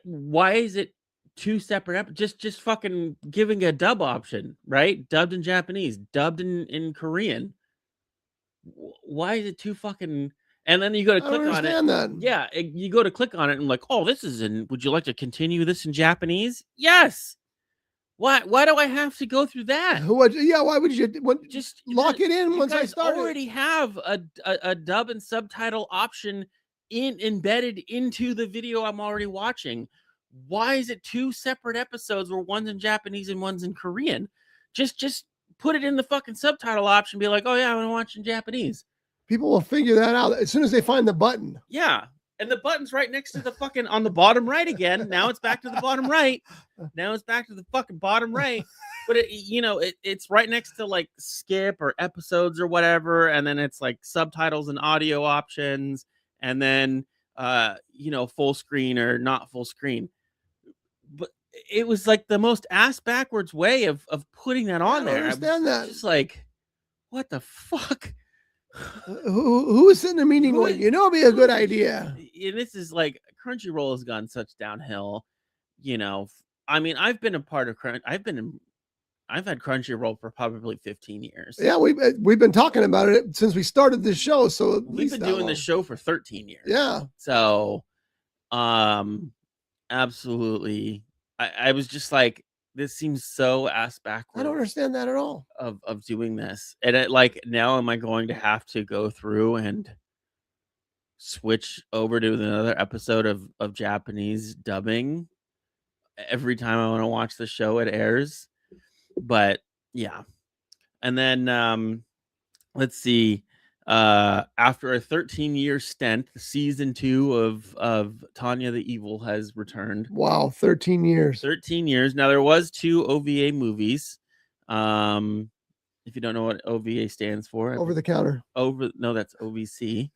why is it 2 separate just fucking giving a dub option, right? Dubbed in Japanese, dubbed in Korean. Why is it 2 fucking, and then you go to click on it. That. Yeah, you go to click on it and like, oh, this is in, would you like to continue this in Japanese? Yes. Why do I have to go through that? Why would you just lock it in once I start? I already have a dub and subtitle option embedded into the video I'm already watching. Why is it 2 separate episodes where one's in Japanese and one's in Korean? Just put it in the fucking subtitle option. Be like, oh yeah, I'm gonna watch in Japanese. People will figure that out as soon as they find the button. Yeah. And the button's right next to the fucking on the bottom right again. Now it's back to the bottom right. Now it's back to the fucking bottom right. But it's right next to like skip or episodes or whatever. And then it's like subtitles and audio options. And then full screen or not full screen. But it was like the most ass backwards way of putting that on there. I understand that. Just like, what the fuck? Who is in the meeting going, it'd be a good idea. And this is like, Crunchyroll has gone such downhill. I mean, I've been a part of I've had Crunchyroll for probably 15 years. Yeah, we've been talking about it since we started this show. So we've been doing this show for 13 years. Yeah. So, absolutely. I was just like, this seems so ass backwards. I don't understand that at all. Of doing this. And it, like, now am I going to have to go through and switch over to another episode of Japanese dubbing every time I want to watch the show it airs? But yeah. And then let's see. After a 13-year stint, season 2 of Tanya the Evil has returned. Wow, 13 years. 13 years. Now there was 2 OVA movies. If you don't know what OVA stands for, over the counter. No, that's OVC.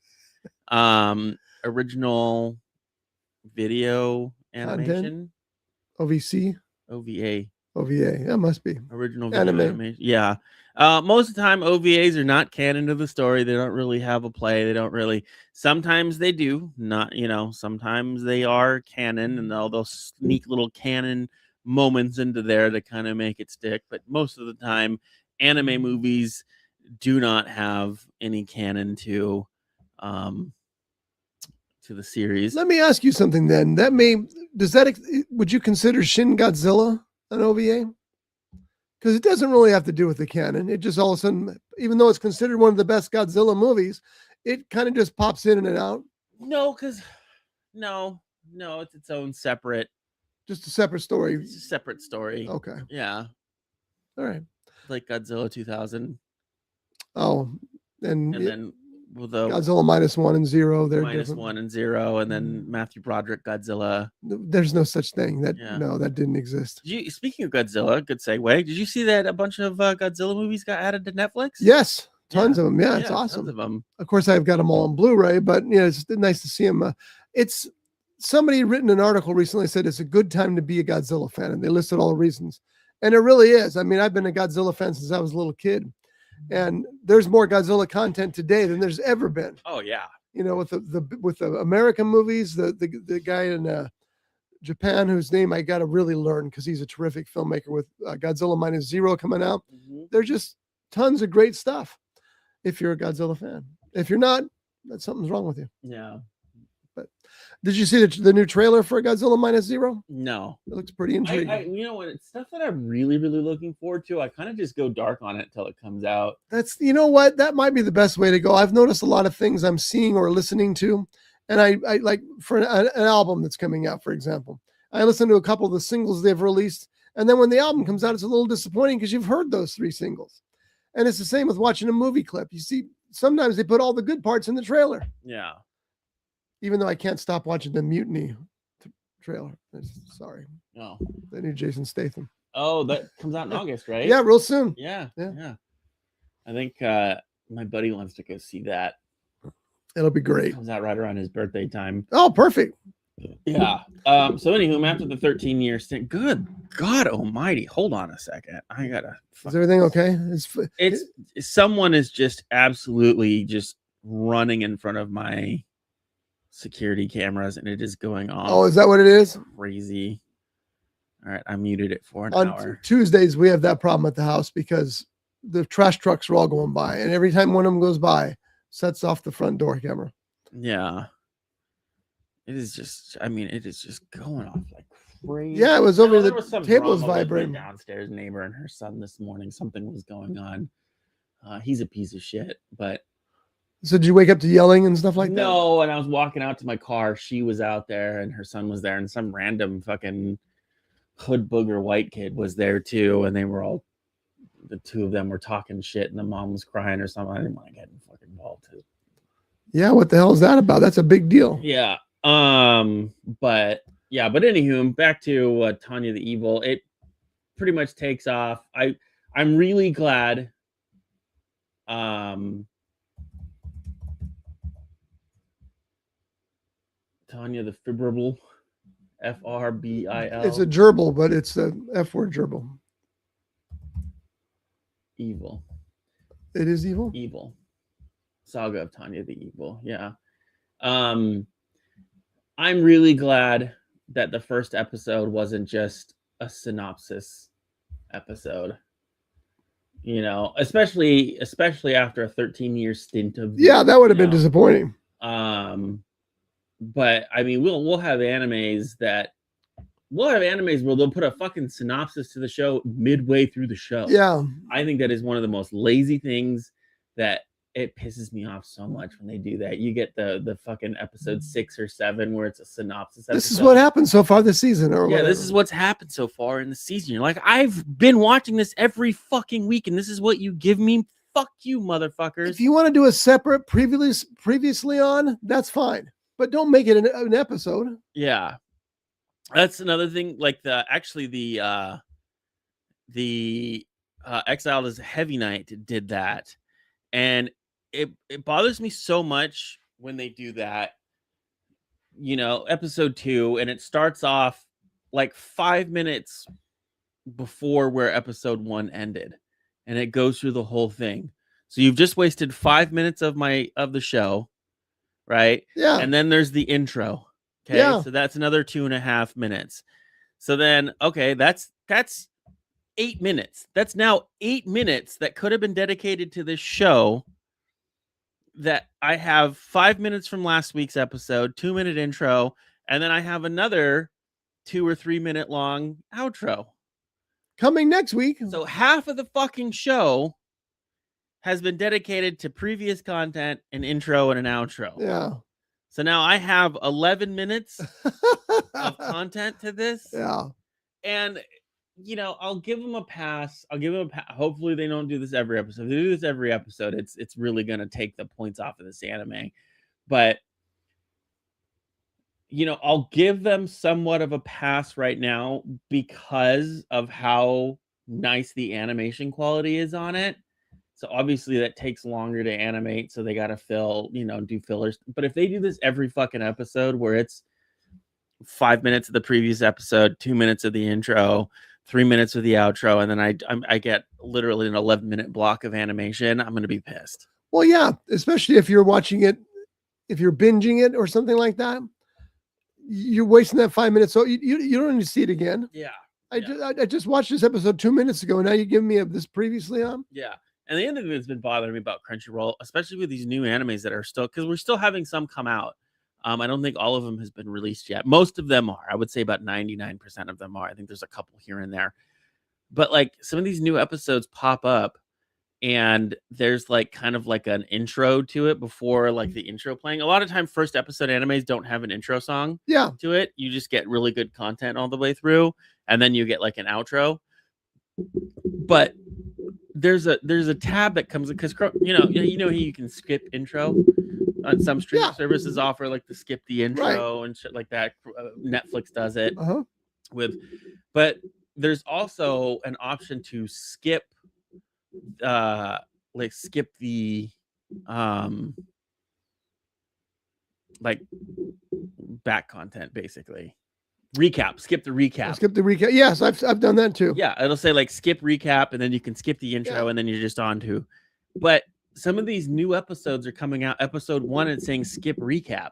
Original video animation. OVC? OVA. OVA. That must be. Original video animation. Yeah. Most of the time, OVAs are not canon to the story. They don't really have a play. They don't really. Sometimes they do. Not, sometimes they are canon, and all those sneak little canon moments into there to kind of make it stick. But most of the time, anime movies do not have any canon to the series. Let me ask you something then. Would you consider Shin Godzilla an OVA? Because it doesn't really have to do with the canon. It just all of a sudden, even though it's considered one of the best Godzilla movies, it kind of just pops in and out. No, it's its own separate. Just a separate story. It's a separate story. Okay. Yeah. All right. Like Godzilla 2000. Oh, and then the Godzilla -1 and 0. They're -1 and 0, and then Matthew Broderick Godzilla. There's no such thing. That didn't exist. Speaking of Godzilla, good segue. Did you see that a bunch of Godzilla movies got added to Netflix? Yes, tons of them. Yeah, it's awesome. Tons of them. Of course, I've got them all on Blu-ray, but it's nice to see them. It's somebody written an article recently said it's a good time to be a Godzilla fan, and they listed all the reasons, and it really is. I mean, I've been a Godzilla fan since I was a little kid. And there's more Godzilla content today than there's ever been. Oh yeah. With the American movies, the guy in Japan whose name I got to really learn because he's a terrific filmmaker with Godzilla -0 coming out. Mm-hmm. There's just tons of great stuff. If you're a Godzilla fan, if you're not, something's wrong with you. Yeah. But did you see the new trailer for Godzilla -0? No. It looks pretty intriguing. You know what? It's stuff that I'm really, really looking forward to. I kind of just go dark on it until it comes out. What? That might be the best way to go. I've noticed a lot of things I'm seeing or listening to. And I like for an album that's coming out, for example, I listen to a couple of the singles they've released. And then when the album comes out, it's a little disappointing because you've heard those 3 singles. And it's the same with watching a movie clip. You see, sometimes they put all the good parts in the trailer. Yeah. Even though I can't stop watching the Mutiny trailer. Sorry. No. The new Jason Statham. Oh, that comes out in August, right? Yeah, real soon. Yeah. I think my buddy wants to go see that. It'll be great. It comes out right around his birthday time. Oh, perfect. Yeah. So anywho, after the 13-year stint, good God almighty. Hold on a second. I gotta. Is everything okay? It's someone is just absolutely just running in front of my security cameras, and it is going on. Oh, is that what it is? Crazy. All right, I muted it for an hour. On Tuesdays, we have that problem at the house because the trash trucks are all going by, and every time one of them goes by, sets off the front door camera. Yeah. It is just going off like crazy. Yeah, it was over the tables vibrating. Downstairs neighbor and her son this morning, something was going on. He's a piece of shit, but. So did you wake up to yelling and stuff like that? No, and I was walking out to my car. She was out there and her son was there, and some random fucking hood booger white kid was there too, and they were all, the two of them were talking shit, and the mom was crying or something. I didn't want to get fucking involved too. Yeah, what the hell is that about? That's a big deal. Yeah. But anywho, back to Tanya the Evil. It pretty much takes off. I'm really glad. Tanya the Fibril, FRBIL. It's a gerbil, but it's the F word gerbil. Evil. It is evil? Evil. Saga of Tanya the Evil. Yeah. I'm really glad that the first episode wasn't just a synopsis episode. Especially after a 13-year stint of. Yeah, that would have been disappointing. But I mean, we'll have animes where they'll put a fucking synopsis to the show midway through the show. Yeah. I think that is one of the most lazy things that it pisses me off so much when they do that. You get the fucking episode 6 or 7 where it's a synopsis episode. This is what happened so far this season. This is what's happened so far in the season. You're like, I've been watching this every fucking week, and this is what you give me? Fuck you, motherfuckers. If you want to do a separate previously on, that's fine. But don't make it an episode. Yeah. That's another thing. Like the Exiled as a Heavy Night did that. And it bothers me so much when they do that. Episode 2, and it starts off like 5 minutes before where episode 1 ended, and it goes through the whole thing. So you've just wasted 5 minutes of the show, right? Yeah. And then there's the intro. Okay, Yeah. so that's another 2.5 minutes. So then, okay, that's 8 minutes. That's now 8 minutes that could have been dedicated to this show. That I have 5 minutes from last week's episode, 2-minute intro, and then I have another 2 or 3 minute long outro coming next week. So half of the fucking show has been dedicated to previous content, an intro and an outro. Yeah. So now I have 11 minutes of content to this. Yeah. And, you know, I'll give them a pass. Hopefully they don't do this every episode. If they do this every episode, it's really going to take the points off of this anime. But, you know, I'll give them somewhat of a pass right now because of how nice the animation quality is on it. So obviously that takes longer to animate, so they got to do fillers. But if they do this every fucking episode where it's 5 minutes of the previous episode, 2 minutes of the intro, 3 minutes of the outro, and then I get literally an 11-minute block of animation, I'm going to be pissed. Well, yeah, especially if you're watching it, if you're binging it or something like that, you're wasting that 5 minutes. So you don't need to see it again. Yeah. I just watched this episode 2 minutes ago. Now you're giving me this previously on. Yeah. And the other thing that's been bothering me about Crunchyroll, especially with these new animes that are still, because we're still having some come out. I don't think all of them has been released yet. Most of them are. I would say about 99% of them are. I think there's a couple here and there. But like some of these new episodes pop up and there's like kind of like an intro to it before like the intro playing. A lot of time first episode animes don't have an intro song to it. You just get really good content all the way through. And then you get like an outro. But there's a tab that comes because you can skip intro on some streaming services offer like to skip the intro and shit like that. Netflix does it but there's also an option to skip skip the like back content basically. Skip the recap. Yes, I've done that too. Yeah, it'll say like skip recap, and then you can skip the intro, and then you're just on to. But some of these new episodes are coming out. Episode 1 and saying skip recap.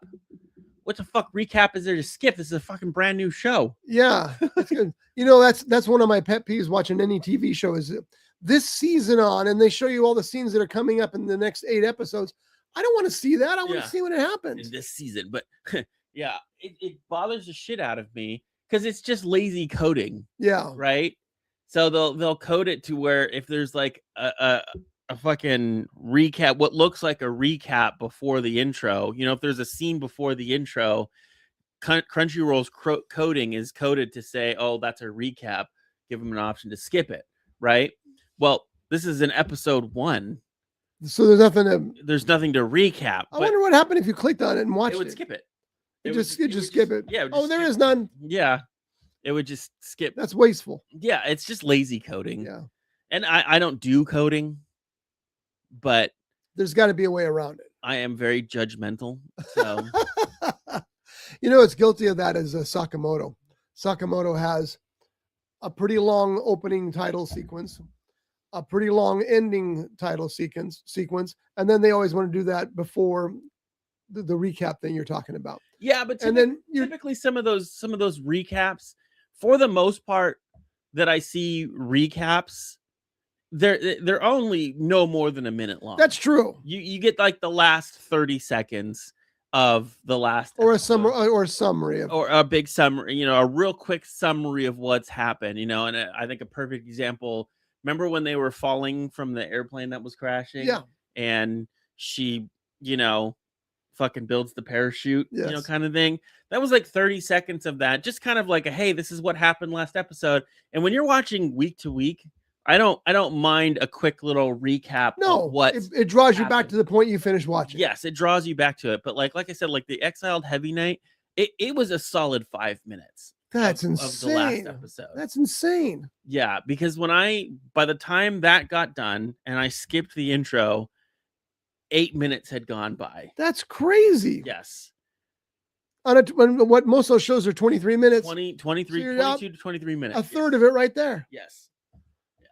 What the fuck recap is there to skip? This is a fucking brand new show. Yeah, that's good. That's one of my pet peeves watching any TV show is this season on, and they show you all the scenes that are coming up in the next 8 episodes. I don't want to see that. I want to see when it happens in this season, but. Yeah, it bothers the shit out of me because it's just lazy coding. Yeah. Right. So they'll code it to where if there's like a fucking recap, what looks like a recap before the intro, if there's a scene before the intro, Crunchyroll's coding is coded to say, oh, that's a recap. Give them an option to skip it. Right. Well, this is an episode 1. So there's nothing to recap. I wonder what happened if you clicked on it and watched it. It would skip it. It just skip it. Yeah. There is none. Yeah. It would just skip. That's wasteful. Yeah. It's just lazy coding. Yeah. And I don't do coding, but there's got to be a way around it. I am very judgmental. So, it's guilty of that is Sakamoto. Sakamoto has a pretty long opening title sequence, a pretty long ending title sequence, and then they always want to do that before the recap thing you're talking about. Yeah, but typically some of those recaps, for the most part, that I see recaps, they're only no more than a minute long. That's true. You get like the last 30 seconds of the last episode. or a summary or a big summary, a real quick summary of what's happened, and I think a perfect example. Remember when they were falling from the airplane that was crashing? Yeah. And she, fucking builds the parachute, kind of thing. That was like 30 seconds of that, just kind of like hey, this is what happened last episode. And when you're watching week to week, I don't mind a quick little recap. No, of what it draws you back to the point you finished watching. Yes, it draws you back to it. But like I said, like the Exiled Heavy Knight, it was a solid 5 minutes. That's insane. Of the last episode. That's insane. Yeah, because by the time that got done and I skipped the intro, 8 minutes had gone by. That's crazy. Yes. when what most of those shows are 23 minutes. 22 to 23 minutes. A third of it right there. Yes. Yeah.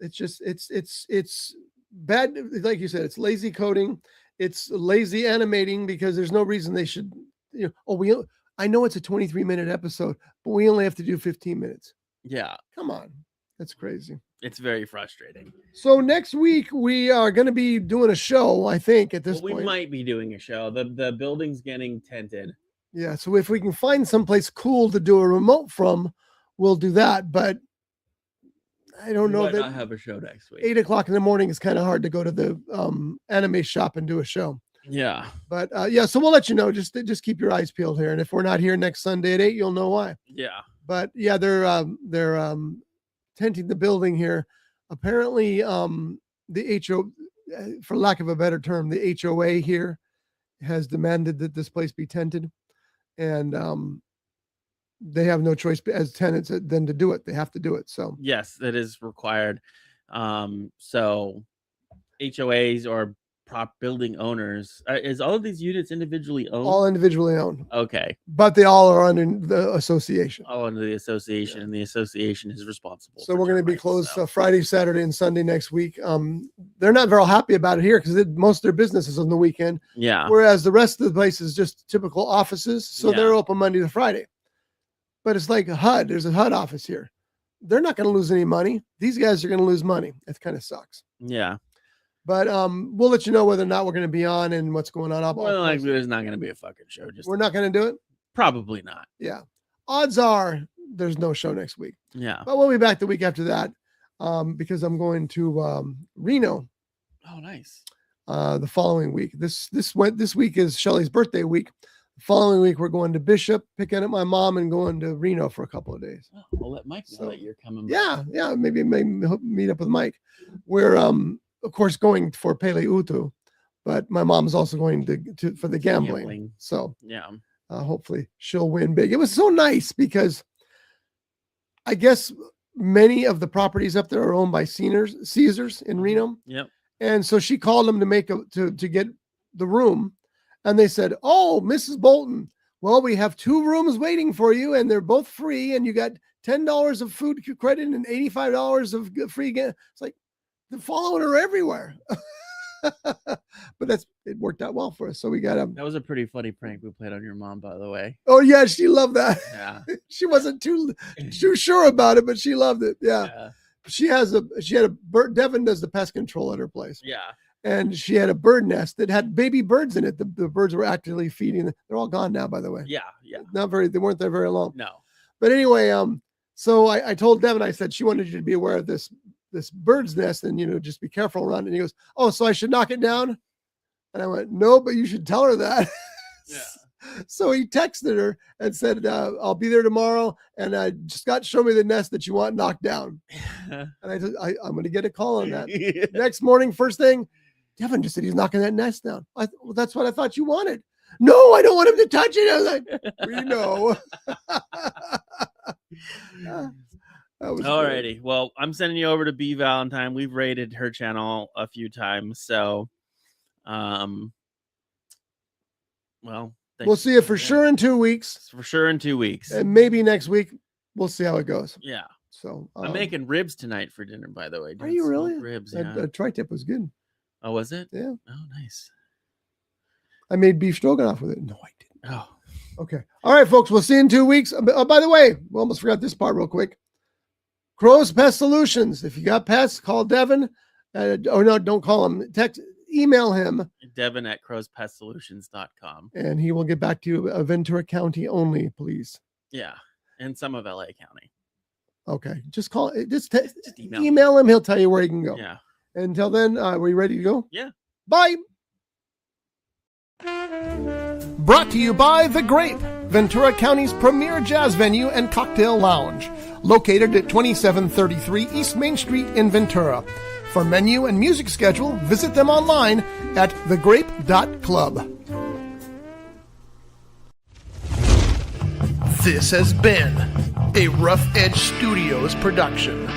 It's just it's bad. Like you said, it's lazy coding. It's lazy animating because there's no reason they should. I know it's a 23-minute episode, but we only have to do 15 minutes. Yeah. Come on. That's crazy. It's very frustrating. So next week we are going to be doing a show, I think, at this point. We might be doing a show. The building's getting tented. Yeah, so if we can find someplace cool to do a remote from, we'll do that. But I don't know that I have a show next week. 8:00 in the morning is kind of hard to go to the anime shop and do a show. Yeah. But so we'll let you know. Just keep your eyes peeled here. And if we're not here next Sunday at 8, you'll know why. Yeah. But yeah, they're tenting the building here. Apparently, the HO, for lack of a better term, the HOA here has demanded that this place be tented, and they have no choice as tenants than to do it. They have to do it. So yes, that is required. So HOAs or prop building owners, is all of these units individually owned? All individually owned. Okay. But they all are under the association. All under the association, and the association is responsible. So we're going to be closed Friday, Saturday, and Sunday next week. They're not very happy about it here because most of their business is on the weekend. Yeah. Whereas the rest of the place is just typical offices. So they're open Monday to Friday. But it's like a HUD. There's a HUD office here. They're not going to lose any money. These guys are going to lose money. It kind of sucks. Yeah. But we'll let you know whether or not we're going to be on and what's going on. Well, like there's not going to be a fucking show. We're not going to do it? Probably not. Yeah. Odds are there's no show next week. Yeah. But we'll be back the week after that because I'm going to Reno. Oh, nice. The following week. This week is Shelly's birthday week. The following week, we're going to Bishop, picking up my mom, and going to Reno for a couple of days. Oh, we'll let Mike know that you're coming. Yeah. Maybe meet up with Mike. We're of course, going for Pele Utu, but my mom's also going to for the gambling. So yeah, hopefully she'll win big. It was so nice because I guess many of the properties up there are owned by Caesars in Reno. Yep. And so she called them to get the room, and they said, "Oh, Mrs. Bolton, well, we have 2 rooms waiting for you, and they're both free, and you got $10 of food credit and $85 of free." It's like, they're following her everywhere. But it worked out well for us. So we got that was a pretty funny prank we played on your mom, by the way. Oh yeah, she loved that. Yeah. She wasn't too sure about it, but she loved it. Yeah. She had a bird. Devin does the pest control at her place. Yeah. And she had a bird nest that had baby birds in it. The birds were actively feeding. They're all gone now, by the way. Yeah. Yeah. They weren't there very long. No. But anyway, so I told Devin, I said she wanted you to be aware of this bird's nest and, just be careful around it. And he goes, "Oh, so I should knock it down?" And I went, "No, but you should tell her that." Yeah. So he texted her and said, "I'll be there tomorrow. And I just show me the nest that you want knocked down." And I said, I'm going to get a call on that. Yeah. Next morning, first thing, Devin just said he's knocking that nest down. Well, that's what I thought you wanted. "No, I don't want him to touch it." I was like, "We know." Alrighty. Well, I'm sending you over to B Valentine. We've rated her channel a few times, so we'll see you for sure in 2 weeks. For sure in 2 weeks, and maybe next week. We'll see how it goes. Yeah. So I'm making ribs tonight for dinner. By the way, are you really? Ribs. That tri-tip was good. Oh, was it? Yeah. Oh, nice. I made beef stroganoff with it. No, I didn't. Oh. Okay. All right, folks. We'll see you in 2 weeks. Oh, by the way, we almost forgot this part real quick. Crow's Pest Solutions. If you got pests, call Devin. No, don't call him. Email him. Devin at crowspestsolutions.com. And he will get back to you. Ventura County only, please. Yeah. And some of LA County. Okay. Just call. Just email him. He'll tell you where he can go. Yeah. Until then, are you ready to go? Yeah. Bye. Brought to you by The Grape, Ventura County's premier jazz venue and cocktail lounge, located at 2733 East Main Street in Ventura. For menu and music schedule, visit them online at thegrape.club. This has been a Rough Edge Studios production.